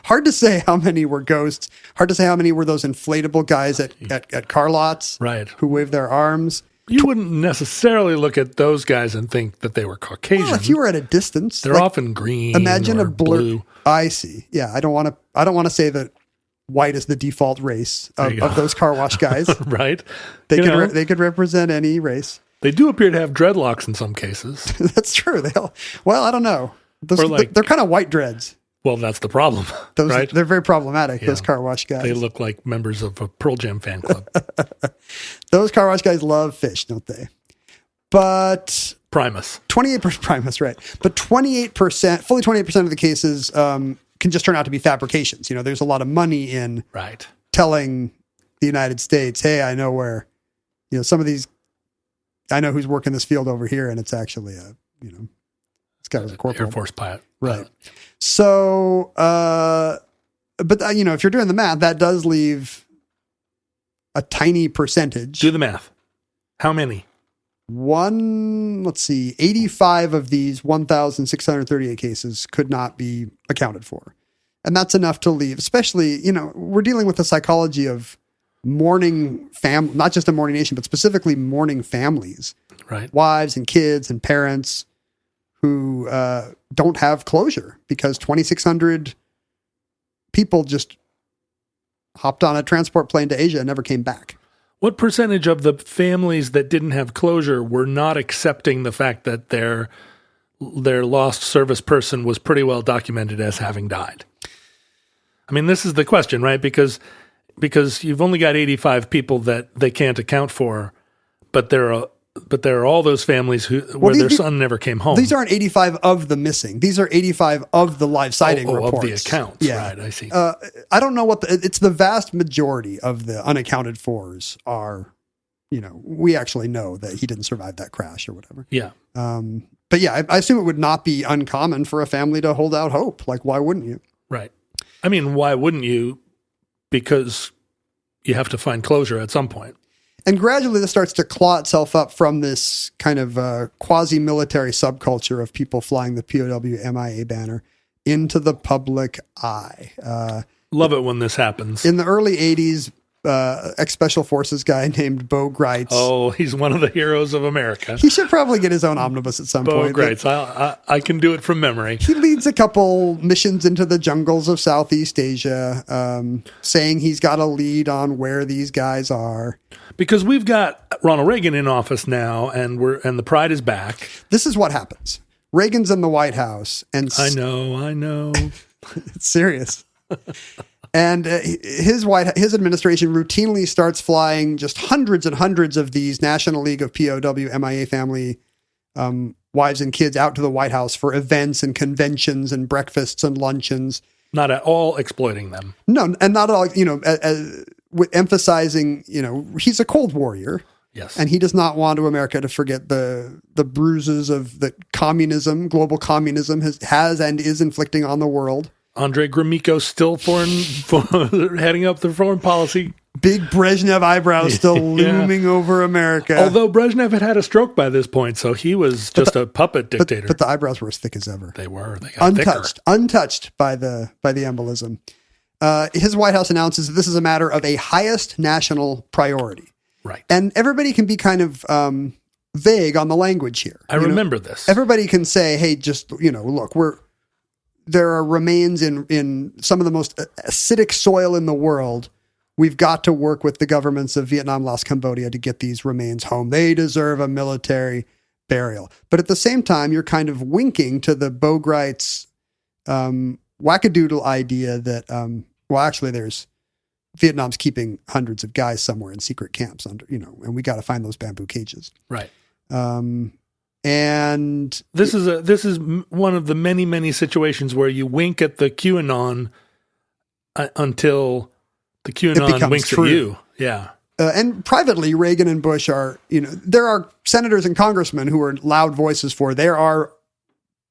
Hard to say how many were ghosts. Hard to say how many were those inflatable guys at car lots, right, who wave their arms. You wouldn't necessarily look at those guys and think that they were Caucasian. Well, if you were at a distance, they're often green. Imagine or a blur. blue. I see. Yeah, I don't want to say that white is the default race of those car wash guys. Right? They could represent any race. They do appear to have dreadlocks in some cases. That's true. I don't know. They're kind of white dreads. Well, that's the problem, right? They're very problematic, those car wash guys. They look like members of a Pearl Jam fan club. Those car wash guys love fish, don't they? But Primus. 28% Primus, right. But fully 28% of the cases can just turn out to be fabrications. There's a lot of money in telling the United States, hey, I know where, some of these, I know who's working this field over here, and it's actually this guy was a corporal. Air Force pilot. Right. So, but if you're doing the math, that does leave a tiny percentage. Do the math. How many? 85 of these 1,638 cases could not be accounted for. And that's enough to leave, especially, we're dealing with the psychology of mourning not just a mourning nation, but specifically mourning families, right? Wives and kids and parents who don't have closure because 2,600 people just hopped on a transport plane to Asia and never came back. What percentage of the families that didn't have closure were not accepting the fact that their lost service person was pretty well documented as having died? I mean, this is the question, right? Because you've only got 85 people that they can't account for, but there are all those families where their son never came home. These aren't 85 of the missing. These are 85 of the live sighting reports. Of the accounts. Yeah. Right, I see. I don't know it's the vast majority of the unaccounted fors are, we actually know that he didn't survive that crash or whatever. Yeah. But yeah, I assume it would not be uncommon for a family to hold out hope. Like, why wouldn't you? Right. I mean, why wouldn't you? Because you have to find closure at some point. And gradually this starts to claw itself up from this kind of quasi-military subculture of people flying the POW MIA banner into the public eye. Love it when this happens. In the early 80s, ex-Special Forces guy named Bo Greitz. Oh, he's one of the heroes of America. He should probably get his own omnibus at some point. Bo Greitz. I can do it from memory. He leads a couple missions into the jungles of Southeast Asia, saying he's got a lead on where these guys are. Because we've got Ronald Reagan in office now, and the pride is back. This is what happens. Reagan's in the White House, and I know. It's serious. And his administration routinely starts flying just hundreds and hundreds of these National League of POW MIA family wives and kids out to the White House for events and conventions and breakfasts and luncheons. Not at all exploiting them. No, and not at all, with emphasizing, he's a Cold Warrior. Yes. And he does not want America to forget the bruises of the global communism has and is inflicting on the world. Andre Gromyko still heading up the foreign policy. Big Brezhnev eyebrows still looming over America. Although Brezhnev had a stroke by this point, so he was just a puppet dictator. But the eyebrows were as thick as ever. They were. They got untouched by the embolism. His White House announces that this is a matter of a highest national priority. Right. And everybody can be kind of vague on the language here. I remember this. Everybody can say, hey, just, look, there are remains in some of the most acidic soil in the world. We've got to work with the governments of Vietnam, Laos, Cambodia to get these remains home. They deserve a military burial. But at the same time, you're kind of winking to the Bo Greitz wackadoodle idea that, there's Vietnam's keeping hundreds of guys somewhere in secret camps and we got to find those bamboo cages. Right. And this is one of the many, many situations where you wink at the QAnon until the QAnon winks true. At you. Yeah. And privately, Reagan and Bush are, there are senators and congressmen who are loud voices for there are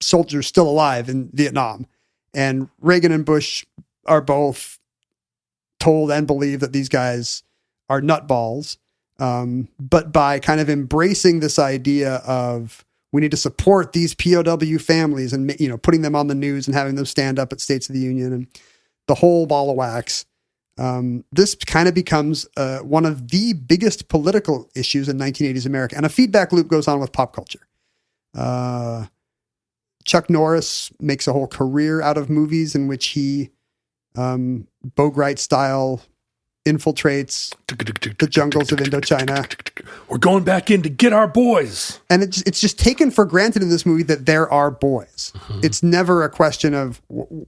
soldiers still alive in Vietnam. And Reagan and Bush are both told and believe that these guys are nutballs. But by kind of embracing this idea of we need to support these POW families and, putting them on the news and having them stand up at States of the Union and the whole ball of wax, This kind of becomes one of the biggest political issues in 1980s America. And a feedback loop goes on with pop culture. Chuck Norris makes a whole career out of movies in which he, Bogarde style, infiltrates the jungles of Indochina. We're going back in to get our boys. And it's just taken for granted in this movie that there are boys. Mm-hmm. It's never a question of,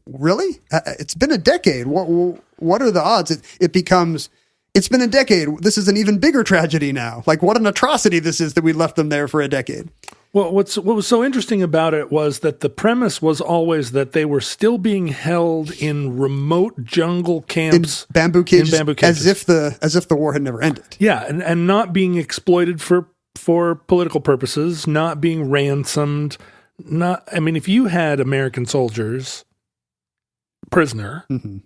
really? It's been a decade. What are the odds? It becomes, it's been a decade. This is an even bigger tragedy now. Like, what an atrocity this is that we left them there for a decade. Well, what was so interesting about it was that the premise was always that they were still being held in remote jungle camps, in bamboo cages, as if the war had never ended. Yeah, and not being exploited for political purposes, not being ransomed. If you had American soldiers prisoner, mm-hmm.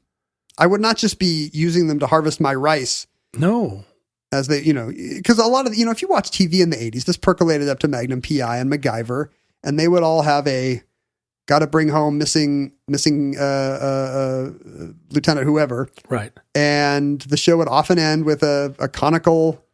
I would not just be using them to harvest my rice. No. As they, because a lot of, if you watch TV in the 80s, this percolated up to Magnum PI and MacGyver, and they would all have got to bring home missing Lieutenant whoever. Right. And the show would often end with a conical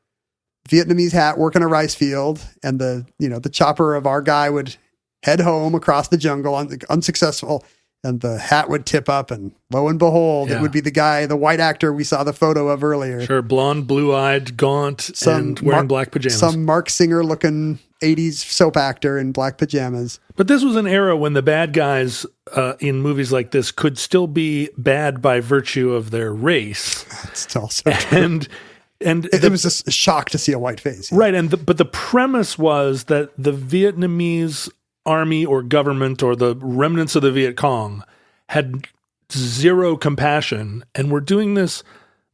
Vietnamese hat working a rice field, and the chopper of our guy would head home across the jungle unsuccessful. And the hat would tip up, and lo and behold, It would be the guy, the white actor we saw the photo of earlier. Sure, blonde, blue-eyed, gaunt, and wearing black pajamas. Some Mark Singer-looking 80s soap actor in black pajamas. But this was an era when the bad guys in movies like this could still be bad by virtue of their race. That's also true. And it was a shock to see a white face. Yeah. Right, but the premise was that the Vietnamese army or government or the remnants of the Viet Cong had zero compassion and were doing this.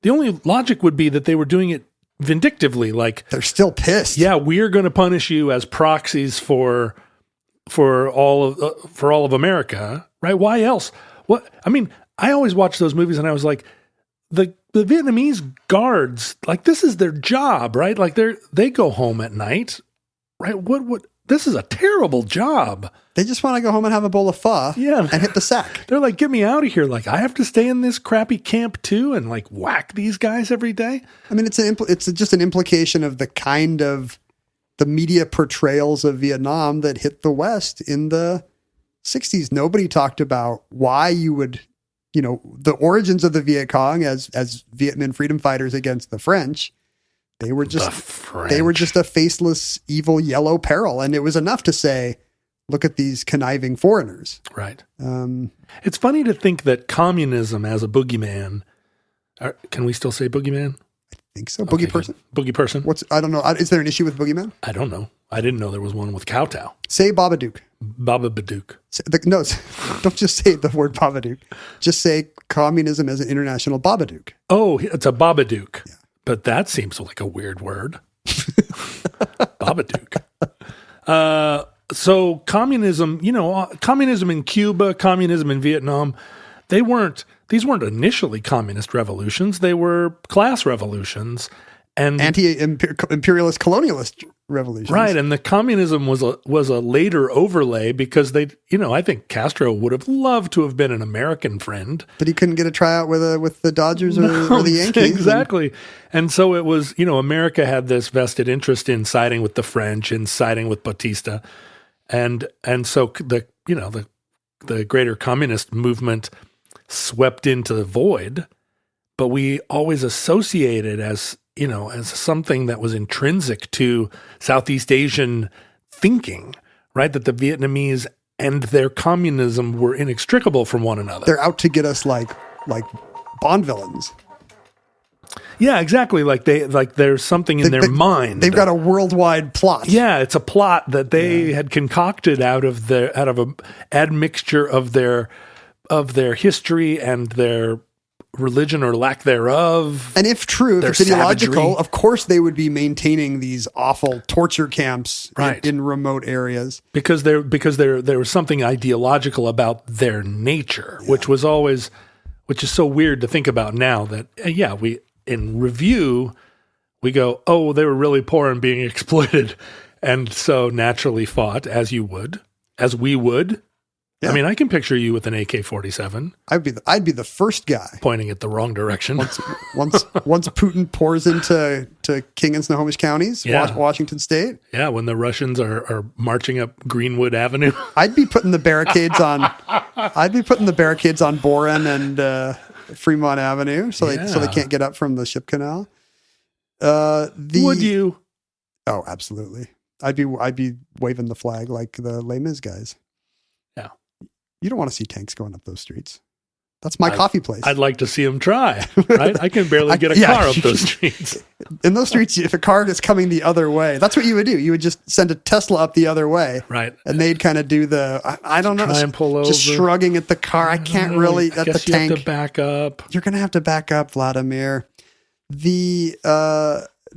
The only logic would be that they were doing it vindictively. Like, they're still pissed. Yeah, we're going to punish you as proxies for all of America, right? Why else? I always watch those movies and I was like, the Vietnamese guards, like, this is their job, right? Like, they go home at night, right? What? This is a terrible job. They just want to go home and have a bowl of pho and hit the sack. They're like, get me out of here. Like, I have to stay in this crappy camp too and like whack these guys every day. I mean, it's just an implication of the kind of the media portrayals of Vietnam that hit the West in the 60s. Nobody talked about why you would, the origins of the Viet Cong as Viet Minh freedom fighters against the French. They were just a faceless, evil yellow peril. And it was enough to say, look at these conniving foreigners. Right. It's funny to think that communism as a boogeyman, can we still say boogeyman? I think so. Boogie person? Boogie person. I don't know. Is there an issue with boogeyman? I don't know. I didn't know there was one with kowtow. Say Babadook. Babadook. No, don't just say the word Babadook. Just say communism as an international Babadook. Oh, it's a Babadook. Yeah. But that seems like a weird word. Babadook. So communism, communism in Cuba, communism in Vietnam, these weren't initially communist revolutions. They were class revolutions and anti-imperialist colonialist revolutions. Right. And the communism was a later overlay because I think Castro would have loved to have been an American friend. But he couldn't get a tryout with the Dodgers or the Yankees. Exactly. And so it was, America had this vested interest in siding with the French and siding with Batista. And so the greater communist movement swept into the void, but we always associated as something that was intrinsic to Southeast Asian thinking, right? That the Vietnamese and their communism were inextricable from one another. They're out to get us like Bond villains. Yeah, exactly. Like there's something in their mind. They've got a worldwide plot. Yeah, it's a plot that they had concocted out of a admixture of their history and their religion or lack thereof. And if true, if it's ideological, of course they would be maintaining these awful torture camps in remote areas. Because there was something ideological about their nature, which is so weird to think about now that, we, in review, we go, oh, they were really poor and being exploited. And so naturally fought as we would. Yeah. I mean, I can picture you with an AK-47 I'd be the first guy. pointing it the wrong direction. Once Putin pours into King and Snohomish counties, Yeah. Washington State. Yeah, when the Russians are marching up Greenwood Avenue. I'd be putting the barricades on. I'd be putting the barricades on Boren and Fremont Avenue, so they can't get up from the ship canal. Would you? Oh, absolutely. I'd be waving the flag like the Les Mis guys. Yeah. You don't want to see tanks going up those streets. That's my coffee place. I'd like to see them try, right? I can barely get a car up those streets. In those streets, if a car is coming the other way, that's what you would do. You would just send a Tesla up the other way. Right. And they'd kind of do I don't know. Try and pull just over. shrugging at the car. I can't really, at the guess you tank. have to back up. You're going to have to back up, Vladimir. The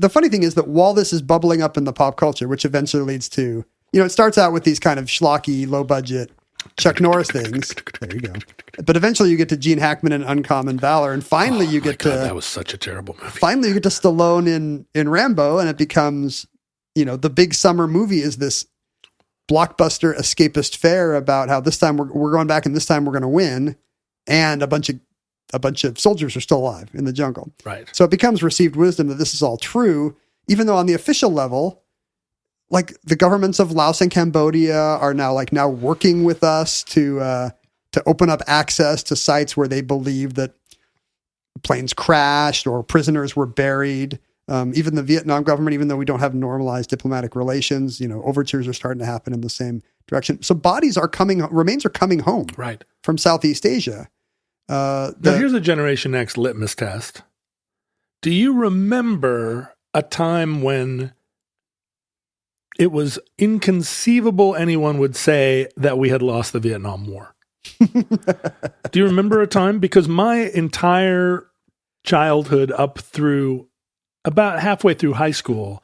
funny thing is that while this is bubbling up in the pop culture, which eventually leads to, it starts out with these kind of schlocky, low budget Chuck Norris things. There you go. But eventually you get to Gene Hackman and Uncommon Valor. And finally you get that was such a terrible movie. Finally you get to Stallone in Rambo, and it becomes, the big summer movie is this blockbuster escapist fare about how this time we're going back and this time we're going to win. And a bunch of soldiers are still alive in the jungle. Right. So it becomes received wisdom that this is all true, even though on the official level, like the governments of Laos and Cambodia are now working with us to open up access to sites where they believe that planes crashed or prisoners were buried. Even the Vietnam government, even though we don't have normalized diplomatic relations, overtures are starting to happen in the same direction. So remains are coming home right from Southeast Asia. Now here's a Generation X litmus test. Do you remember a time when it was inconceivable anyone would say that we had lost the Vietnam War? Do you remember a time? Because my entire childhood up through about halfway through high school,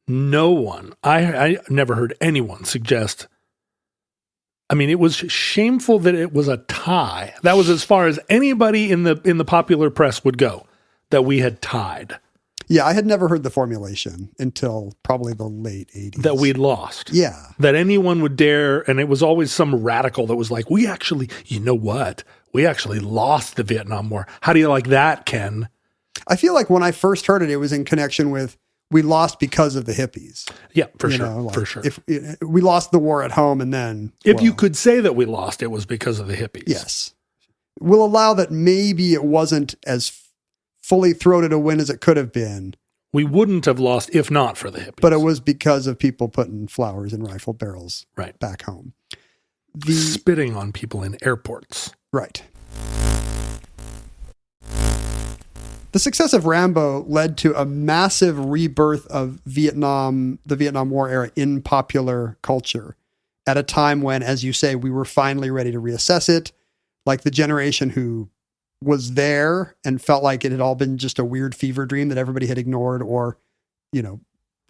no one, I never heard anyone suggest. I mean, it was shameful that it was a tie. That was as far as anybody in the popular press would go, that we had tied. Yeah, I had never heard the formulation until probably the late 80s. That we'd lost. Yeah. That anyone would dare, and it was always some radical that was like, we actually, you know what? We actually lost the Vietnam War. How do you like that, Ken? I feel like when I first heard it, it was in connection with we lost because of the hippies. Yeah, for sure. If we lost the war at home and then... you could say that we lost, it was because of the hippies. Yes. We'll allow that maybe it wasn't as fully throated a win as it could have been. We wouldn't have lost if not for the hippies. But it was because of people putting flowers in rifle barrels back home. Spitting on people in airports. Right. The success of Rambo led to a massive rebirth of the Vietnam War era in popular culture at a time when, as you say, we were finally ready to reassess it. Like the generation who was there and felt like it had all been just a weird fever dream that everybody had ignored or,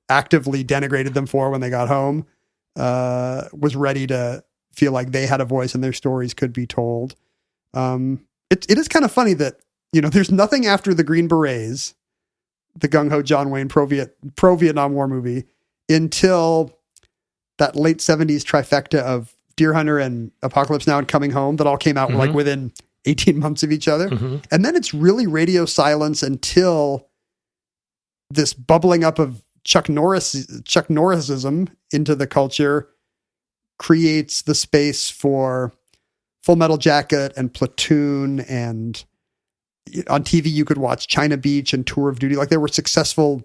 actively denigrated them for when they got home, was ready to feel like they had a voice and their stories could be told. It is kind of funny that, there's nothing after the Green Berets, the gung-ho John Wayne pro-Vietnam War movie, until that late 70s trifecta of Deer Hunter and Apocalypse Now and Coming Home that all came out like within 18 months of each other. Mm-hmm. And then it's really radio silence until this bubbling up of Chuck Norrisism into the culture creates the space for Full Metal Jacket and Platoon, and on TV you could watch China Beach and Tour of Duty. Like there were successful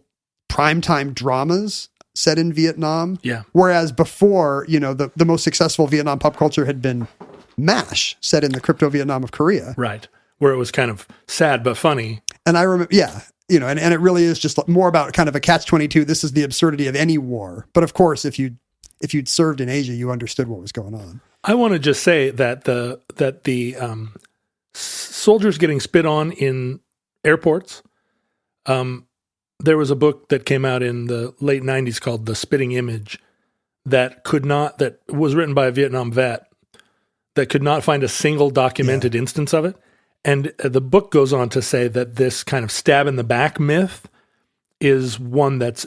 primetime dramas set in Vietnam. Yeah. Whereas before, the most successful Vietnam pop culture had been MASH, set in the crypto Vietnam of Korea. Right. Where it was kind of sad but funny. And I remember, and it really is just more about kind of a catch-22. This is the absurdity of any war. But of course, if you'd served in Asia, you understood what was going on. I want to just say that the soldiers getting spit on in airports. There was a book that came out in the late 90s called The Spitting Image that was written by a Vietnam vet that could not find a single documented instance of it. And the book goes on to say that this kind of stab in the back myth is one that's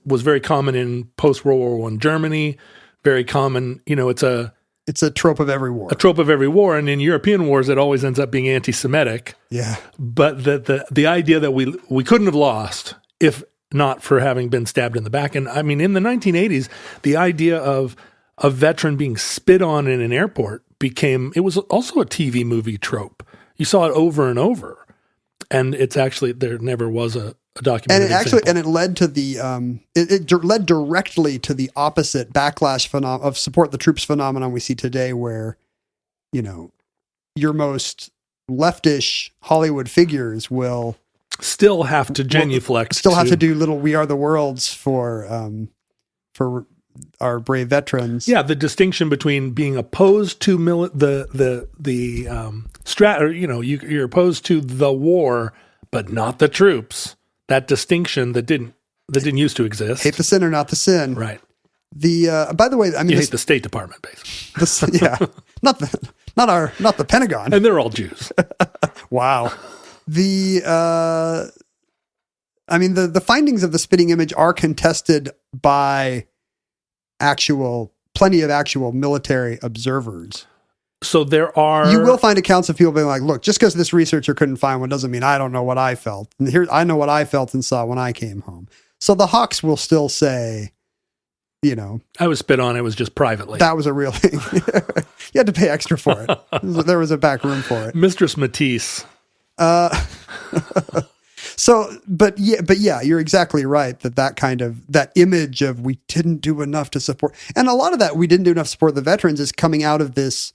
was very common in post-World War I Germany, very common. It's a It's a trope of every war. A trope of every war, and in European wars, it always ends up being anti-Semitic. Yeah. But the idea that we couldn't have lost if not for having been stabbed in the back. And I mean, in the 1980s, the idea of a veteran being spit on in an airport it was also a TV movie trope. You saw it over and over. And it's actually, there never was a documentary. And it led to it led directly to the opposite backlash of support the troops phenomenon we see today, where, your most leftish Hollywood figures will still have to genuflect. Still have to do little "We Are the Worlds" for our brave veterans. Yeah, the distinction between being opposed to you're opposed to the war, but not the troops. That distinction that didn't used to exist. Hate the sin or not the sin, right? By the way, I mean, you hate the State Department, basically. not the Pentagon, and they're all Jews. Wow. The findings of the spitting image are contested by plenty of actual military observers. So you will find accounts of people being like, look, just because this researcher couldn't find one doesn't mean I don't know what I felt. And here, I know what I felt and saw when I came home. So the Hawks will still say, I was spit on. It was just privately. That was a real thing. You had to pay extra for it. There was a back room for it. Mistress Matisse. But yeah, you're exactly right that image of we didn't do enough to support, and a lot of that we didn't do enough to support the veterans is coming out of this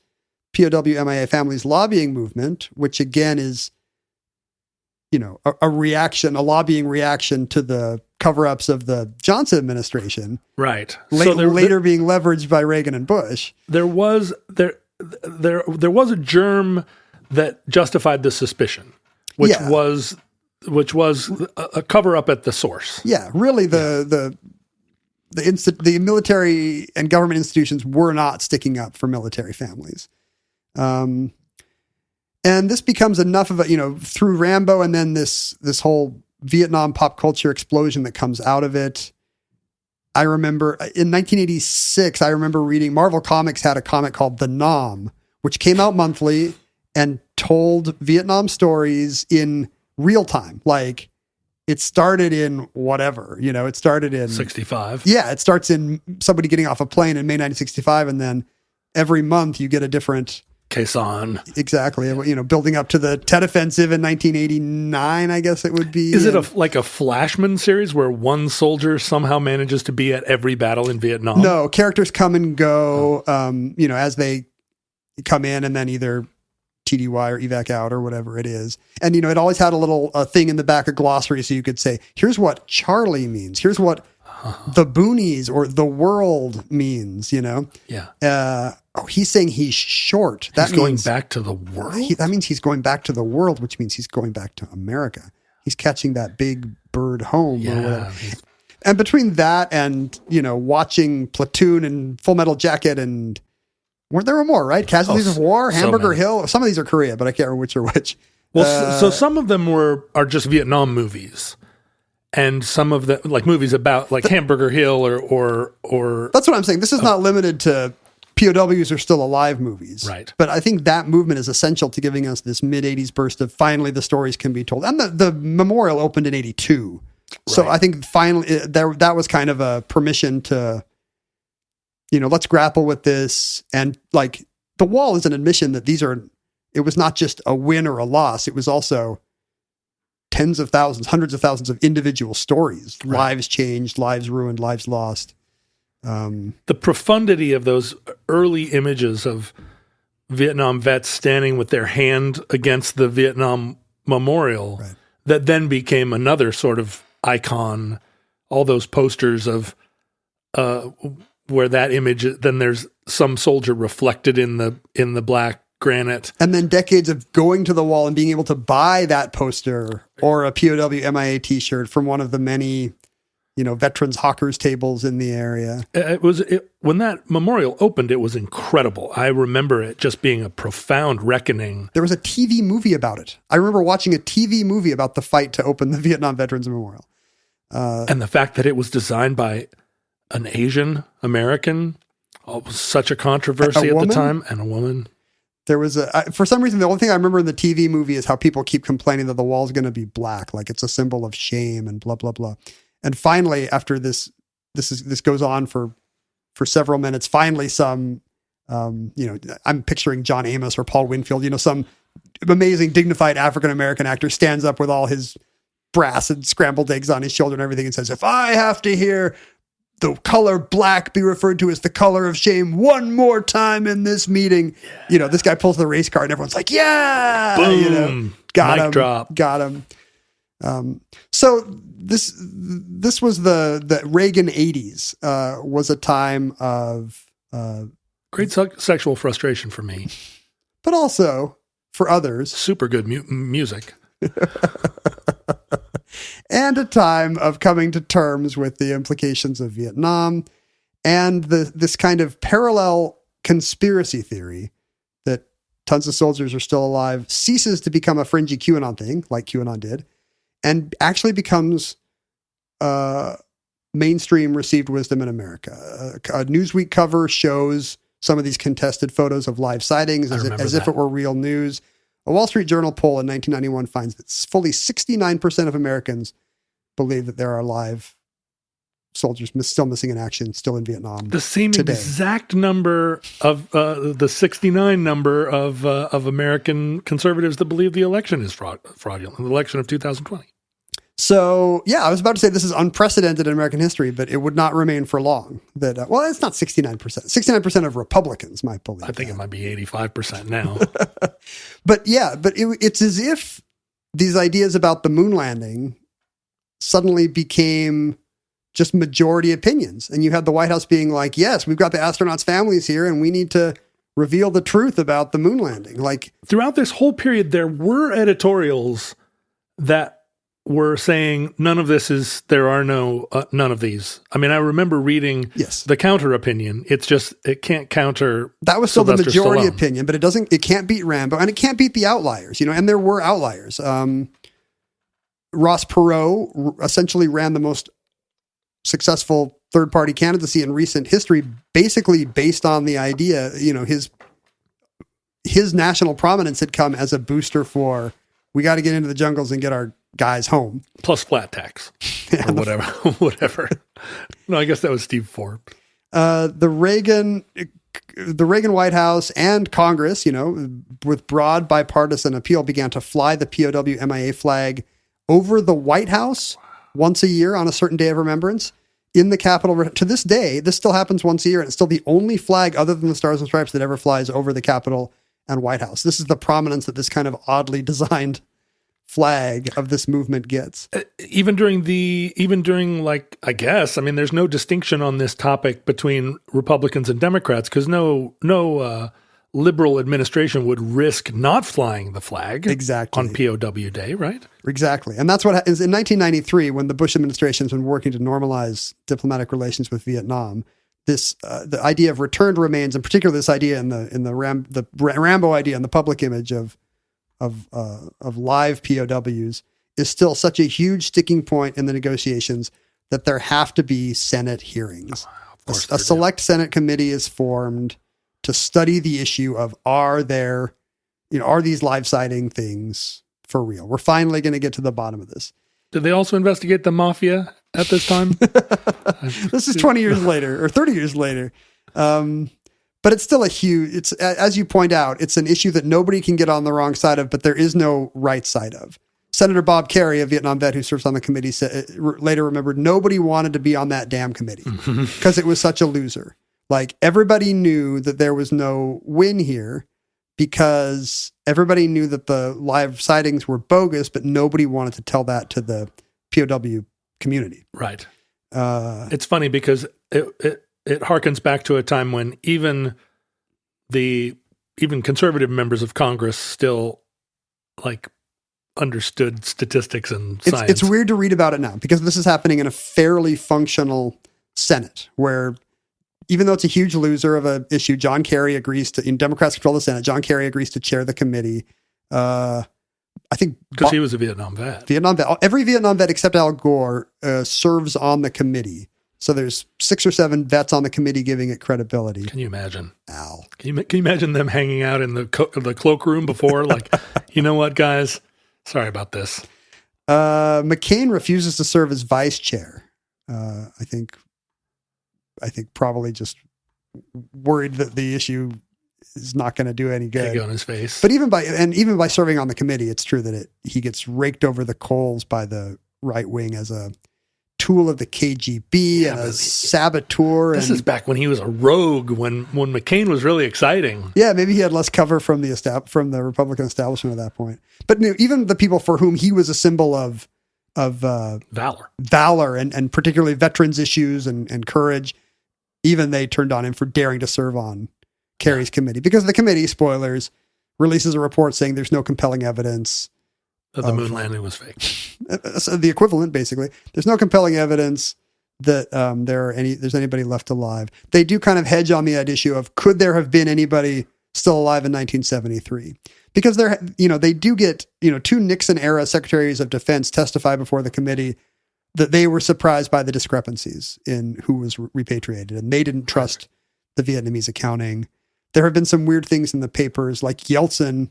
POW MIA families lobbying movement, which again is, a lobbying reaction to the cover-ups of the Johnson administration, right? Later being leveraged by Reagan and Bush. There was a germ that justified the suspicion, which was a cover-up at the source. Yeah, really, the military and government institutions were not sticking up for military families. And this becomes enough of through Rambo and then this whole Vietnam pop culture explosion that comes out of it. I remember in 1986, reading Marvel Comics had a comic called The Nam, which came out monthly and told Vietnam stories in real time. Like it started in whatever, it started in 65. Yeah. It starts in somebody getting off a plane in May 1965. And then every month you get a different caisson. Exactly. Building up to the Tet Offensive in 1989, I guess it would be. Is it like a Flashman series where one soldier somehow manages to be at every battle in Vietnam? No, characters come and go, as they come in and then either TDY or evac out or whatever it is. And, it always had a little thing in the back of glossary. So you could say, here's what Charlie means. Here's what the boonies or the world means, Yeah. He's saying he's short. He's going back to the world? That means he's going back to the world, which means he's going back to America. He's catching that big bird home or whatever. And between that and, watching Platoon and Full Metal Jacket and there were more, right? Casualties of War, Hamburger Hill. Some of these are Korea, but I can't remember which are which. Well, so some of them are just Vietnam movies. And some of the movies about Hamburger Hill or that's what I'm saying. This is not limited to POWs are still alive movies. Right. But I think that movement is essential to giving us this mid-'80s burst of finally the stories can be told. And the memorial opened in 82. Right. So I think finally that was kind of a permission to, let's grapple with this. And the wall is an admission that it was not just a win or a loss. It was also tens of thousands, hundreds of thousands of individual stories, right. Lives changed, lives ruined, lives lost. The profundity of those early images of Vietnam vets standing with their hand against the Vietnam Memorial, right. That then became another sort of icon. All those posters of where that image, then there's some soldier reflected in the black granite. And then decades of going to the wall and being able to buy that poster or a POW MIA t-shirt from one of the many veterans hawkers tables in the area. When that memorial opened, it was incredible. I remember it just being a profound reckoning. There was a TV movie about it. I remember watching a TV movie about the fight to open the Vietnam Veterans Memorial. And the fact that it was designed by an Asian American, it was such a controversy at the time, and a woman. There was for some reason, the only thing I remember in the TV movie is how people keep complaining that the wall's going to be black, like it's a symbol of shame and blah, blah, blah. And finally, after this goes on for several minutes, finally some, I'm picturing John Amos or Paul Winfield, some amazing, dignified African-American actor stands up with all his brass and scrambled eggs on his shoulder and everything and says, if I have to hear the color black be referred to as the color of shame one more time in this meeting, this guy pulls the race card and everyone's like, yeah, boom, got mic him, drop. got him. So this was the Reagan 80s, was a time of, great sexual frustration for me, but also for others, super good music. And a time of coming to terms with the implications of Vietnam and this kind of parallel conspiracy theory that tons of soldiers are still alive ceases to become a fringy QAnon thing, like QAnon did, and actually becomes mainstream received wisdom in America. A Newsweek cover shows some of these contested photos of live sightings as if it were real news. A Wall Street Journal poll in 1991 finds that fully 69% of Americans believe that there are live soldiers still missing in action, still in Vietnam. The same today. Exact number of the 69 number of American conservatives that believe the election is fraudulent, the election of 2020. So, yeah, I was about to say this is unprecedented in American history, but it would not remain for long. That it's not 69%. 69% of Republicans might believe I think it might be 85% now. But it's as if these ideas about the moon landing suddenly became just majority opinions. And you had the White House being like, yes, we've got the astronauts' families here, and we need to reveal the truth about the moon landing. Like, throughout this whole period, there were editorials that were saying none of these. I mean, I remember reading the counter opinion. It's just, it can't counter. That was still Sylvester the majority Stallone. opinion, but it can't beat Rambo, and it can't beat the outliers, and there were outliers. Ross Perot essentially ran the most successful third-party candidacy in recent history, basically based on the idea, his national prominence had come as a booster for, we got to get into the jungles and get our guys home. Plus flat tax or whatever. No, I guess that was Steve Forbes. The Reagan White House and Congress, with broad bipartisan appeal, began to fly the POW MIA flag over the White House once a year on a certain day of remembrance in the Capitol. To this day, this still happens once a year, and it's still the only flag other than the Stars and Stripes that ever flies over the Capitol and White House. This is the prominence that this kind of oddly designed flag of this movement gets. Even during I guess, I mean, there's no distinction on this topic between Republicans and Democrats, because no liberal administration would risk not flying the flag on POW Day, right? Exactly. And that's what happens in 1993, when the Bush administration has been working to normalize diplomatic relations with Vietnam. This the idea of returned remains, and particularly this idea in the Rambo idea in the public image of live POWs, is still such a huge sticking point in the negotiations that there have to be Senate hearings. A select Senate committee is formed to study the issue of, are these live sighting things for real? We're finally going to get to the bottom of this. Did they also investigate the mafia at this time? This is 20 years later or 30 years later. But it's still it's, as you point out, it's an issue that nobody can get on the wrong side of, but there is no right side of. Senator Bob Kerrey, a Vietnam vet who serves on the committee, later remembered nobody wanted to be on that damn committee because it was such a loser. Like, everybody knew that there was no win here because everybody knew that the live sightings were bogus, but nobody wanted to tell that to the POW community. Right. It's funny because it harkens back to a time when even conservative members of Congress still understood statistics and science. It's weird to read about it now because this is happening in a fairly functional Senate where, even though it's a huge loser of an issue, John Kerry agrees to, Democrats control the Senate, John Kerry agrees to chair the committee. I think because he was a Vietnam vet. Every Vietnam vet except Al Gore serves on the committee. So there's 6 or 7 vets on the committee giving it credibility. Can you imagine? Al. Can you imagine them hanging out in the cloakroom before? Like, you know what, guys? Sorry about this. McCain refuses to serve as vice chair. I think probably just worried that the issue is not going to do any good. Egg on his face. But even by serving on the committee, it's true that he gets raked over the coals by the right wing as a tool of the KGB and a saboteur. This is back when he was a rogue, when McCain was really exciting. Yeah, maybe he had less cover from the Republican establishment at that point. But even the people for whom he was a symbol of valor and particularly veterans issues and courage, even they turned on him for daring to serve on Kerry's committee, because the committee, spoilers, releases a report saying there's no compelling evidence that the moon landing was fake. So the equivalent, basically. There's no compelling evidence that there's anybody left alive. They do kind of hedge on the issue of, could there have been anybody still alive in 1973? Because they do get 2 Nixon era secretaries of defense testify before the committee that they were surprised by the discrepancies in who was repatriated, and they didn't trust the Vietnamese accounting. There have been some weird things in the papers, like Yeltsin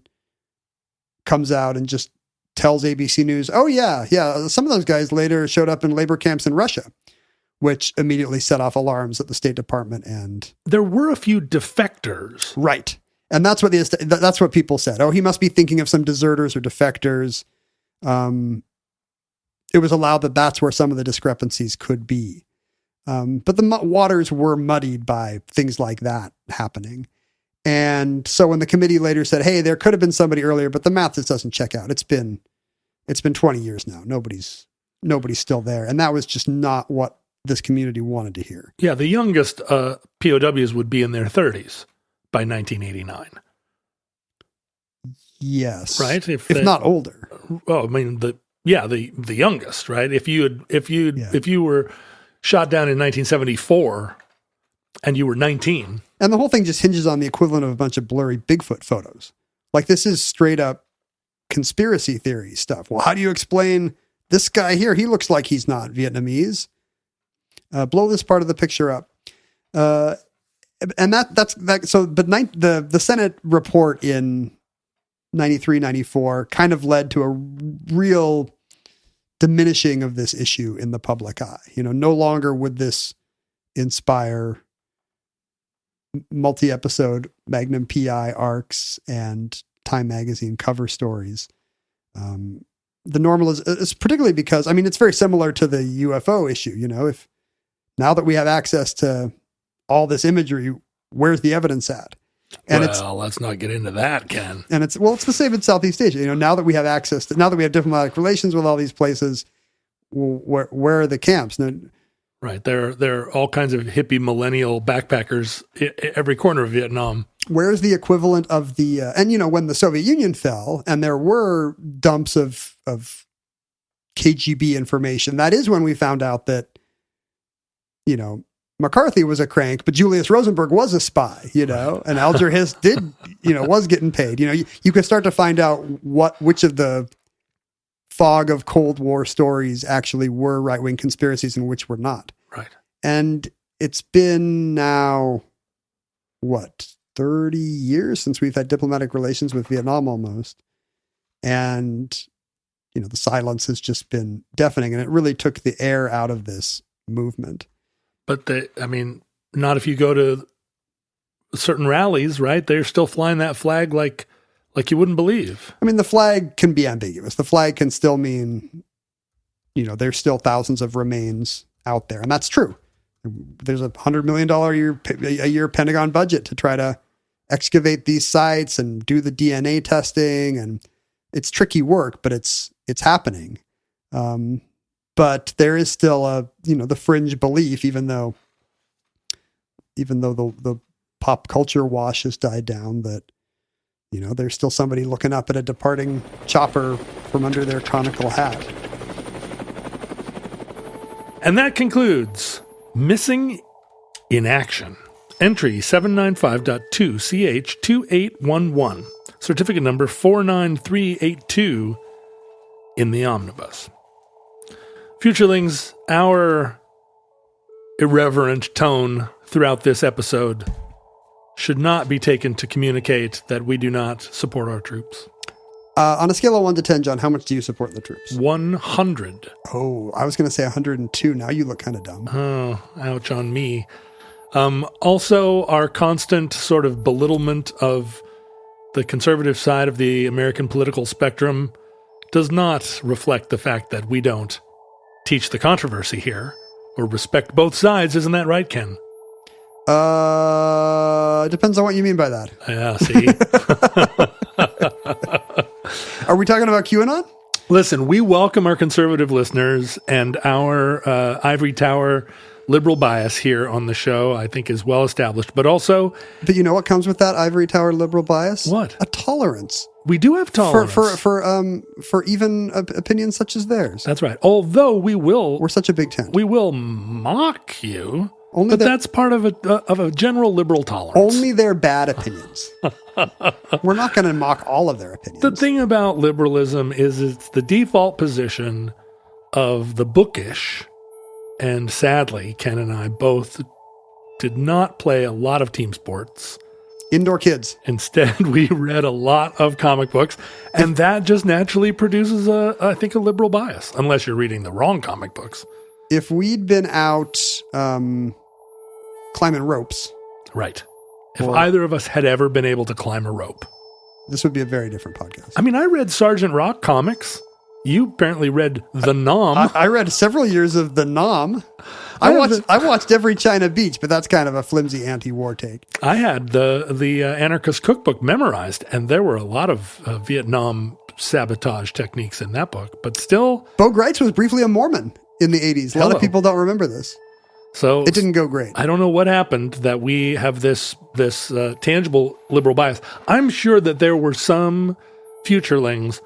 comes out and just tells ABC News, oh yeah, some of those guys later showed up in labor camps in Russia, which immediately set off alarms at the State Department. And there were a few defectors. Right. And that's what people said. Oh, he must be thinking of some deserters or defectors. It was allowed that that's where some of the discrepancies could be. But the waters were muddied by things like that happening. And so when the committee later said, hey, there could have been somebody earlier, but the math just doesn't check out. It's been 20 years now. Nobody's still there. And that was just not what this community wanted to hear. Yeah, the youngest POWs would be in their 30s by 1989. Yes. Right? If not older. Well, I mean, the youngest, right? If you were shot down in 1974 and you were 19. And the whole thing just hinges on the equivalent of a bunch of blurry Bigfoot photos. Like, this is straight up conspiracy theory stuff. Well, how do you explain this guy here? He looks like he's not Vietnamese. Blow this part of the picture up. And that's that. So, but the Senate report in 93, 94 kind of led to a real diminishing of this issue in the public eye. No longer would this inspire multi-episode Magnum PI arcs and Time Magazine cover stories. The normal is particularly because, it's very similar to the UFO issue. If now that we have access to all this imagery, where's the evidence at? And let's not get into that, Ken. And it's the same in Southeast Asia. Now that we have now that we have diplomatic relations with all these places, where are the camps? Now, right. There are all kinds of hippie millennial backpackers every corner of Vietnam. Where's the equivalent of the, when the Soviet Union fell and there were dumps of KGB information, that is when we found out that, McCarthy was a crank, but Julius Rosenberg was a spy, and Alger Hiss was getting paid. You could start to find out which of the fog of Cold War stories actually were right-wing conspiracies and which were not. Right. And it's been now, 30 years since we've had diplomatic relations with Vietnam almost. And, the silence has just been deafening, and it really took the air out of this movement. But not if you go to certain rallies, right? They're still flying that flag like you wouldn't believe. The flag can be ambiguous. The flag can still mean, there's still thousands of remains out there. And that's true. There's $100 million a year Pentagon budget to try to excavate these sites and do the DNA testing. And it's tricky work, but it's happening. But there is still the fringe belief, even though the pop culture wash has died down, that, there's still somebody looking up at a departing chopper from under their conical hat. And that concludes Missing in Action. Entry 795.2CH2811. Certificate number 49382 in the omnibus. Futurelings, our irreverent tone throughout this episode should not be taken to communicate that we do not support our troops. On a scale of 1 to 10, John, how much do you support the troops? 100. Oh, I was going to say 102. Now you look kind of dumb. Oh, ouch on me. Also, our constant sort of belittlement of the conservative side of the American political spectrum does not reflect the fact that we don't teach the controversy here or respect both sides. Isn't that right, Ken? It depends on what you mean by that. Yeah, see? Are we talking about QAnon? Listen, we welcome our conservative listeners, and our ivory tower liberal bias here on the show, I think, is well established. But also... But you know what comes with that ivory tower liberal bias? What? A tolerance. We do have tolerance. For even opinions such as theirs. That's right. Although we're such a big tent. We will mock you, but that's part of a general liberal tolerance. Only their bad opinions. We're not going to mock all of their opinions. The thing about liberalism is it's the default position of the bookish, and sadly, Ken and I both did not play a lot of team sports. Indoor kids. Instead, we read a lot of comic books, and that just naturally produces, I think, a liberal bias, unless you're reading the wrong comic books. If we'd been out climbing ropes. Right. If either of us had ever been able to climb a rope. This would be a very different podcast. I mean, I read Sergeant Rock comics. You apparently read The Nom. I read several years of The Nom. I watched every China Beach, but that's kind of a flimsy anti-war take. I had the Anarchist Cookbook memorized, and there were a lot of Vietnam sabotage techniques in that book. But still... Bo Greitz was briefly a Mormon in the 80s. A lot of people don't remember this. So it didn't go great. I don't know what happened that we have this tangible liberal bias. I'm sure that there were some futurelings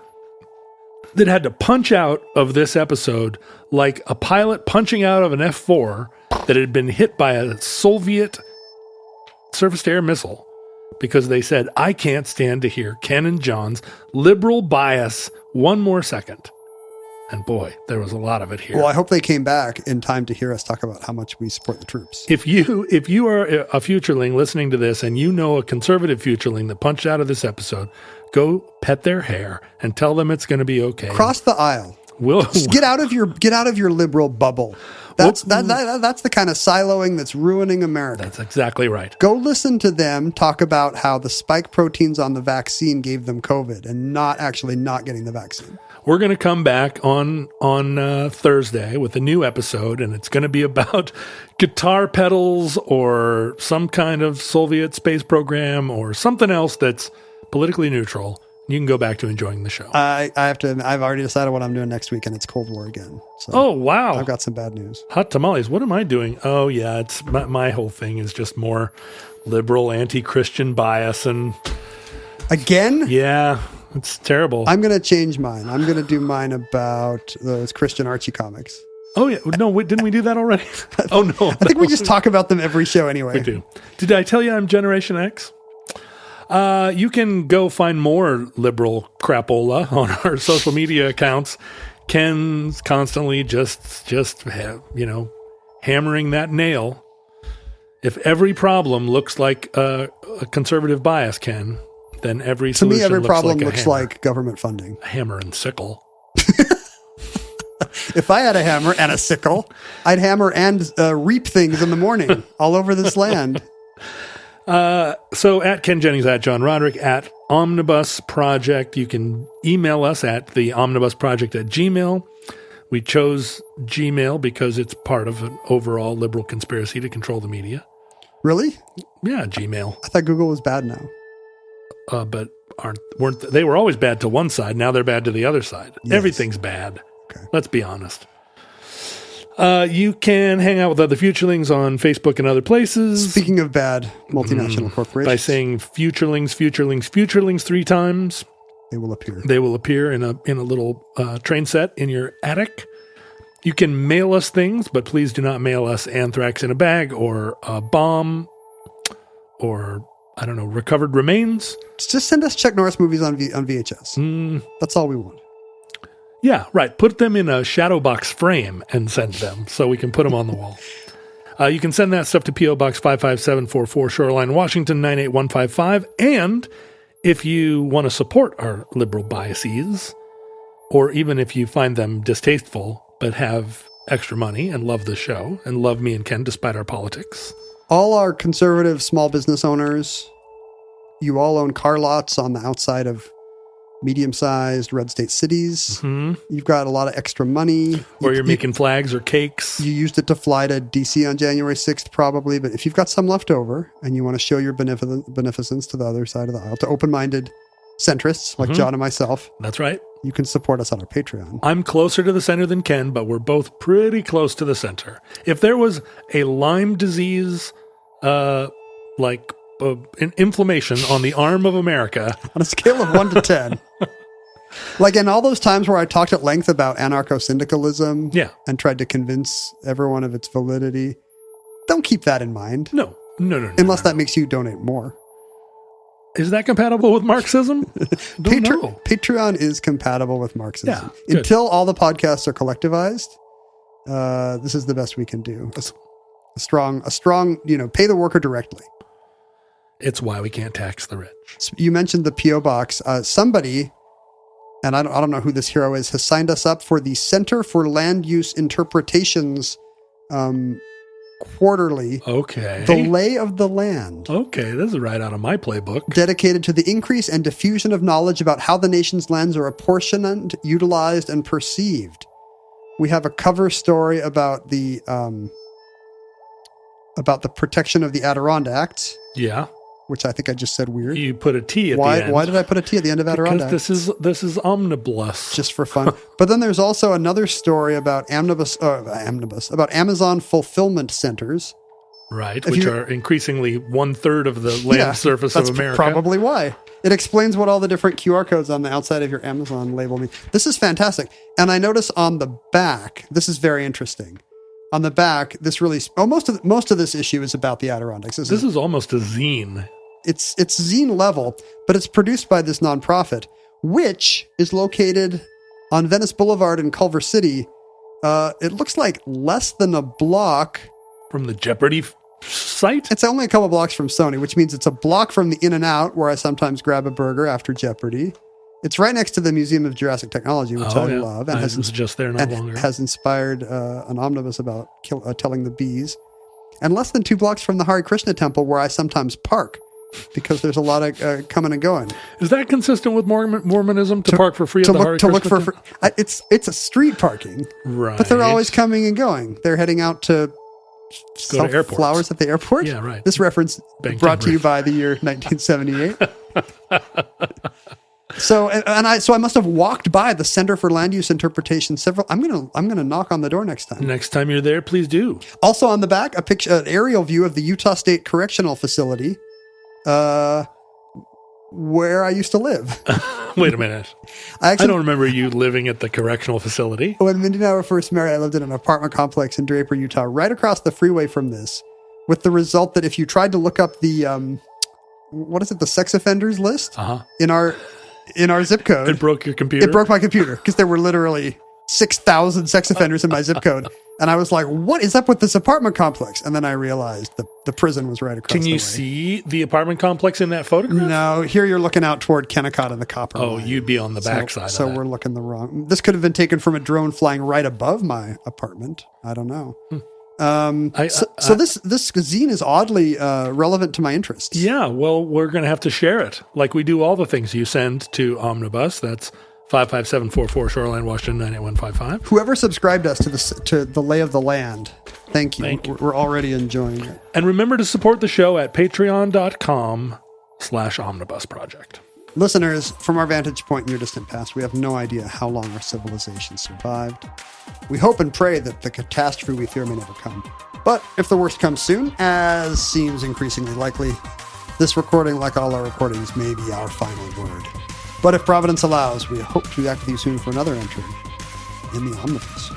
that had to punch out of this episode like a pilot punching out of an F-4 that had been hit by a Soviet surface-to-air missile because they said, I can't stand to hear Ken and John's liberal bias one more second. And boy, there was a lot of it here. Well, I hope they came back in time to hear us talk about how much we support the troops. If you are a futureling listening to this and you know a conservative futureling that punched out of this episode, go pet their hair and tell them it's going to be okay. Cross the aisle. Get out of your liberal bubble. That's the kind of siloing that's ruining America. That's exactly right. Go listen to them talk about how the spike proteins on the vaccine gave them COVID and not getting the vaccine. We're going to come back on Thursday with a new episode, and it's going to be about guitar pedals or some kind of Soviet space program or something else that's politically neutral. You can go back to enjoying the show. I've already decided what I'm doing next week, and it's Cold War again. So oh, wow. I've got some bad news. Hot tamales. What am I doing? Oh, yeah. It's my whole thing is just more liberal, anti-Christian bias. And again? Yeah. It's terrible. I'm going to change mine. I'm going to do mine about those Christian Archie comics. Oh, yeah. No, didn't we do that already? Oh, no. I think we just talk about them every show anyway. We do. Did I tell you I'm Generation X? You can go find more liberal crapola on our social media accounts. Ken's constantly just hammering that nail. If every problem looks like a conservative bias, Ken, then every solution to me, every problem looks like government funding. A hammer and sickle. If I had a hammer and a sickle, I'd hammer and reap things in the morning all over this land. So at Ken Jennings, at John Roderick, at Omnibus Project, you can email us at the Omnibus Project at Gmail. We chose Gmail because it's part of an overall liberal conspiracy to control the media. Really? Yeah, Gmail. I thought Google was bad now. But weren't they were always bad to one side? Now they're bad to the other side. Yes. Everything's bad. Okay. Let's be honest. You can hang out with other futurelings on Facebook and other places. Speaking of bad multinational corporations. By saying futurelings 3 times. They will appear. They will appear in a little train set in your attic. You can mail us things, but please do not mail us anthrax in a bag or a bomb or, I don't know, recovered remains. Just send us Chuck Norris movies on VHS. That's all we want. Yeah, right. Put them in a shadow box frame and send them so we can put them on the wall. You can send that stuff to P.O. Box 55744, Shoreline, Washington, 98155. And if you want to support our liberal biases, or even if you find them distasteful but have extra money and love the show and love me and Ken despite our politics. All our conservative small business owners, you all own car lots on the outside of medium-sized red state cities. Mm-hmm. You've got a lot of extra money. Or you're making flags or cakes. You used it to fly to D.C. on January 6th, probably. But if you've got some left over and you want to show your beneficence to the other side of the aisle, to open-minded centrists like John and myself. That's right. You can support us on our Patreon. I'm closer to the center than Ken, but we're both pretty close to the center. If there was a Lyme disease, inflammation on the arm of America. On a scale of 1 to 10. Like in all those times where I talked at length about anarcho-syndicalism and tried to convince everyone of its validity, don't keep that in mind. No. Unless that makes you donate more. Is that compatible with Marxism? Patreon is compatible with Marxism. Yeah, until all the podcasts are collectivized, this is the best we can do. A strong, pay the worker directly. It's why we can't tax the rich. You mentioned the P.O. Box. Somebody, and I don't know who this hero is, has signed us up for the Center for Land Use Interpretations quarterly. Okay. The Lay of the Land. Okay, this is right out of my playbook. Dedicated to the increase and diffusion of knowledge about how the nation's lands are apportioned, utilized, and perceived. We have a cover story about the protection of the Adirondacks. Yeah. Which I think I just said weird. You put a T at the end. Why did I put a T at the end of Adirondack? Because this is omnibus. Just for fun. But then there's also another story about about Amazon fulfillment centers. Right, which are increasingly 1/3 of the land surface of America. That's probably why. It explains what all the different QR codes on the outside of your Amazon label mean. This is fantastic. And I notice on the back, this is very interesting. On the back, this really most of this issue is about the Adirondacks. This is almost a zine. It's zine level, but it's produced by this nonprofit, which is located on Venice Boulevard in Culver City. It looks like less than a block from the Jeopardy site. It's only a couple blocks from Sony, which means it's a block from the In-N-Out, where I sometimes grab a burger after Jeopardy. It's right next to the Museum of Jurassic Technology, which I love, and was just there not long ago. Has inspired an omnibus about telling the bees. And less than 2 blocks from the Hare Krishna temple, where I sometimes park, because there's a lot of coming and going. Is that consistent with Mormonism to park for free at the Hare Krishna temple? It's a street parking, right? But they're always coming and going. They're heading out to go to airports. Flowers at the airport. Yeah, right. This reference brought to you by the year 1978. So I must have walked by the Center for Land Use Interpretation several. I'm gonna knock on the door next time. Next time you're there, please do. Also on the back, an aerial view of the Utah State Correctional Facility, where I used to live. Wait a minute. I don't remember you living at the correctional facility. When Mindy and I were first married, I lived in an apartment complex in Draper, Utah, right across the freeway from this, with the result that if you tried to look up the the sex offenders list in our zip code. It broke your computer? It broke my computer because there were literally 6,000 sex offenders in my zip code. And I was like, what is up with this apartment complex? And then I realized the prison was right across the way. Can you see the apartment complex in that photograph? No, here you're looking out toward Kennecott and the Copper Line. You'd be on the backside So we're looking the wrong. This could have been taken from a drone flying right above my apartment. I don't know. This zine is oddly relevant to my interests. Yeah, well, we're going to have to share it, like we do all the things you send to Omnibus. That's 55744 Shoreline, Washington 98155. Whoever subscribed us to the Lay of the Land, thank you. We're already enjoying it. And remember to support the show at patreon.com/omnibus project. Listeners, from our vantage point in your distant past, we have no idea how long our civilization survived. We hope and pray that the catastrophe we fear may never come. But if the worst comes soon, as seems increasingly likely, this recording, like all our recordings, may be our final word. But if Providence allows, we hope to be back with you soon for another entry in the Omnibus.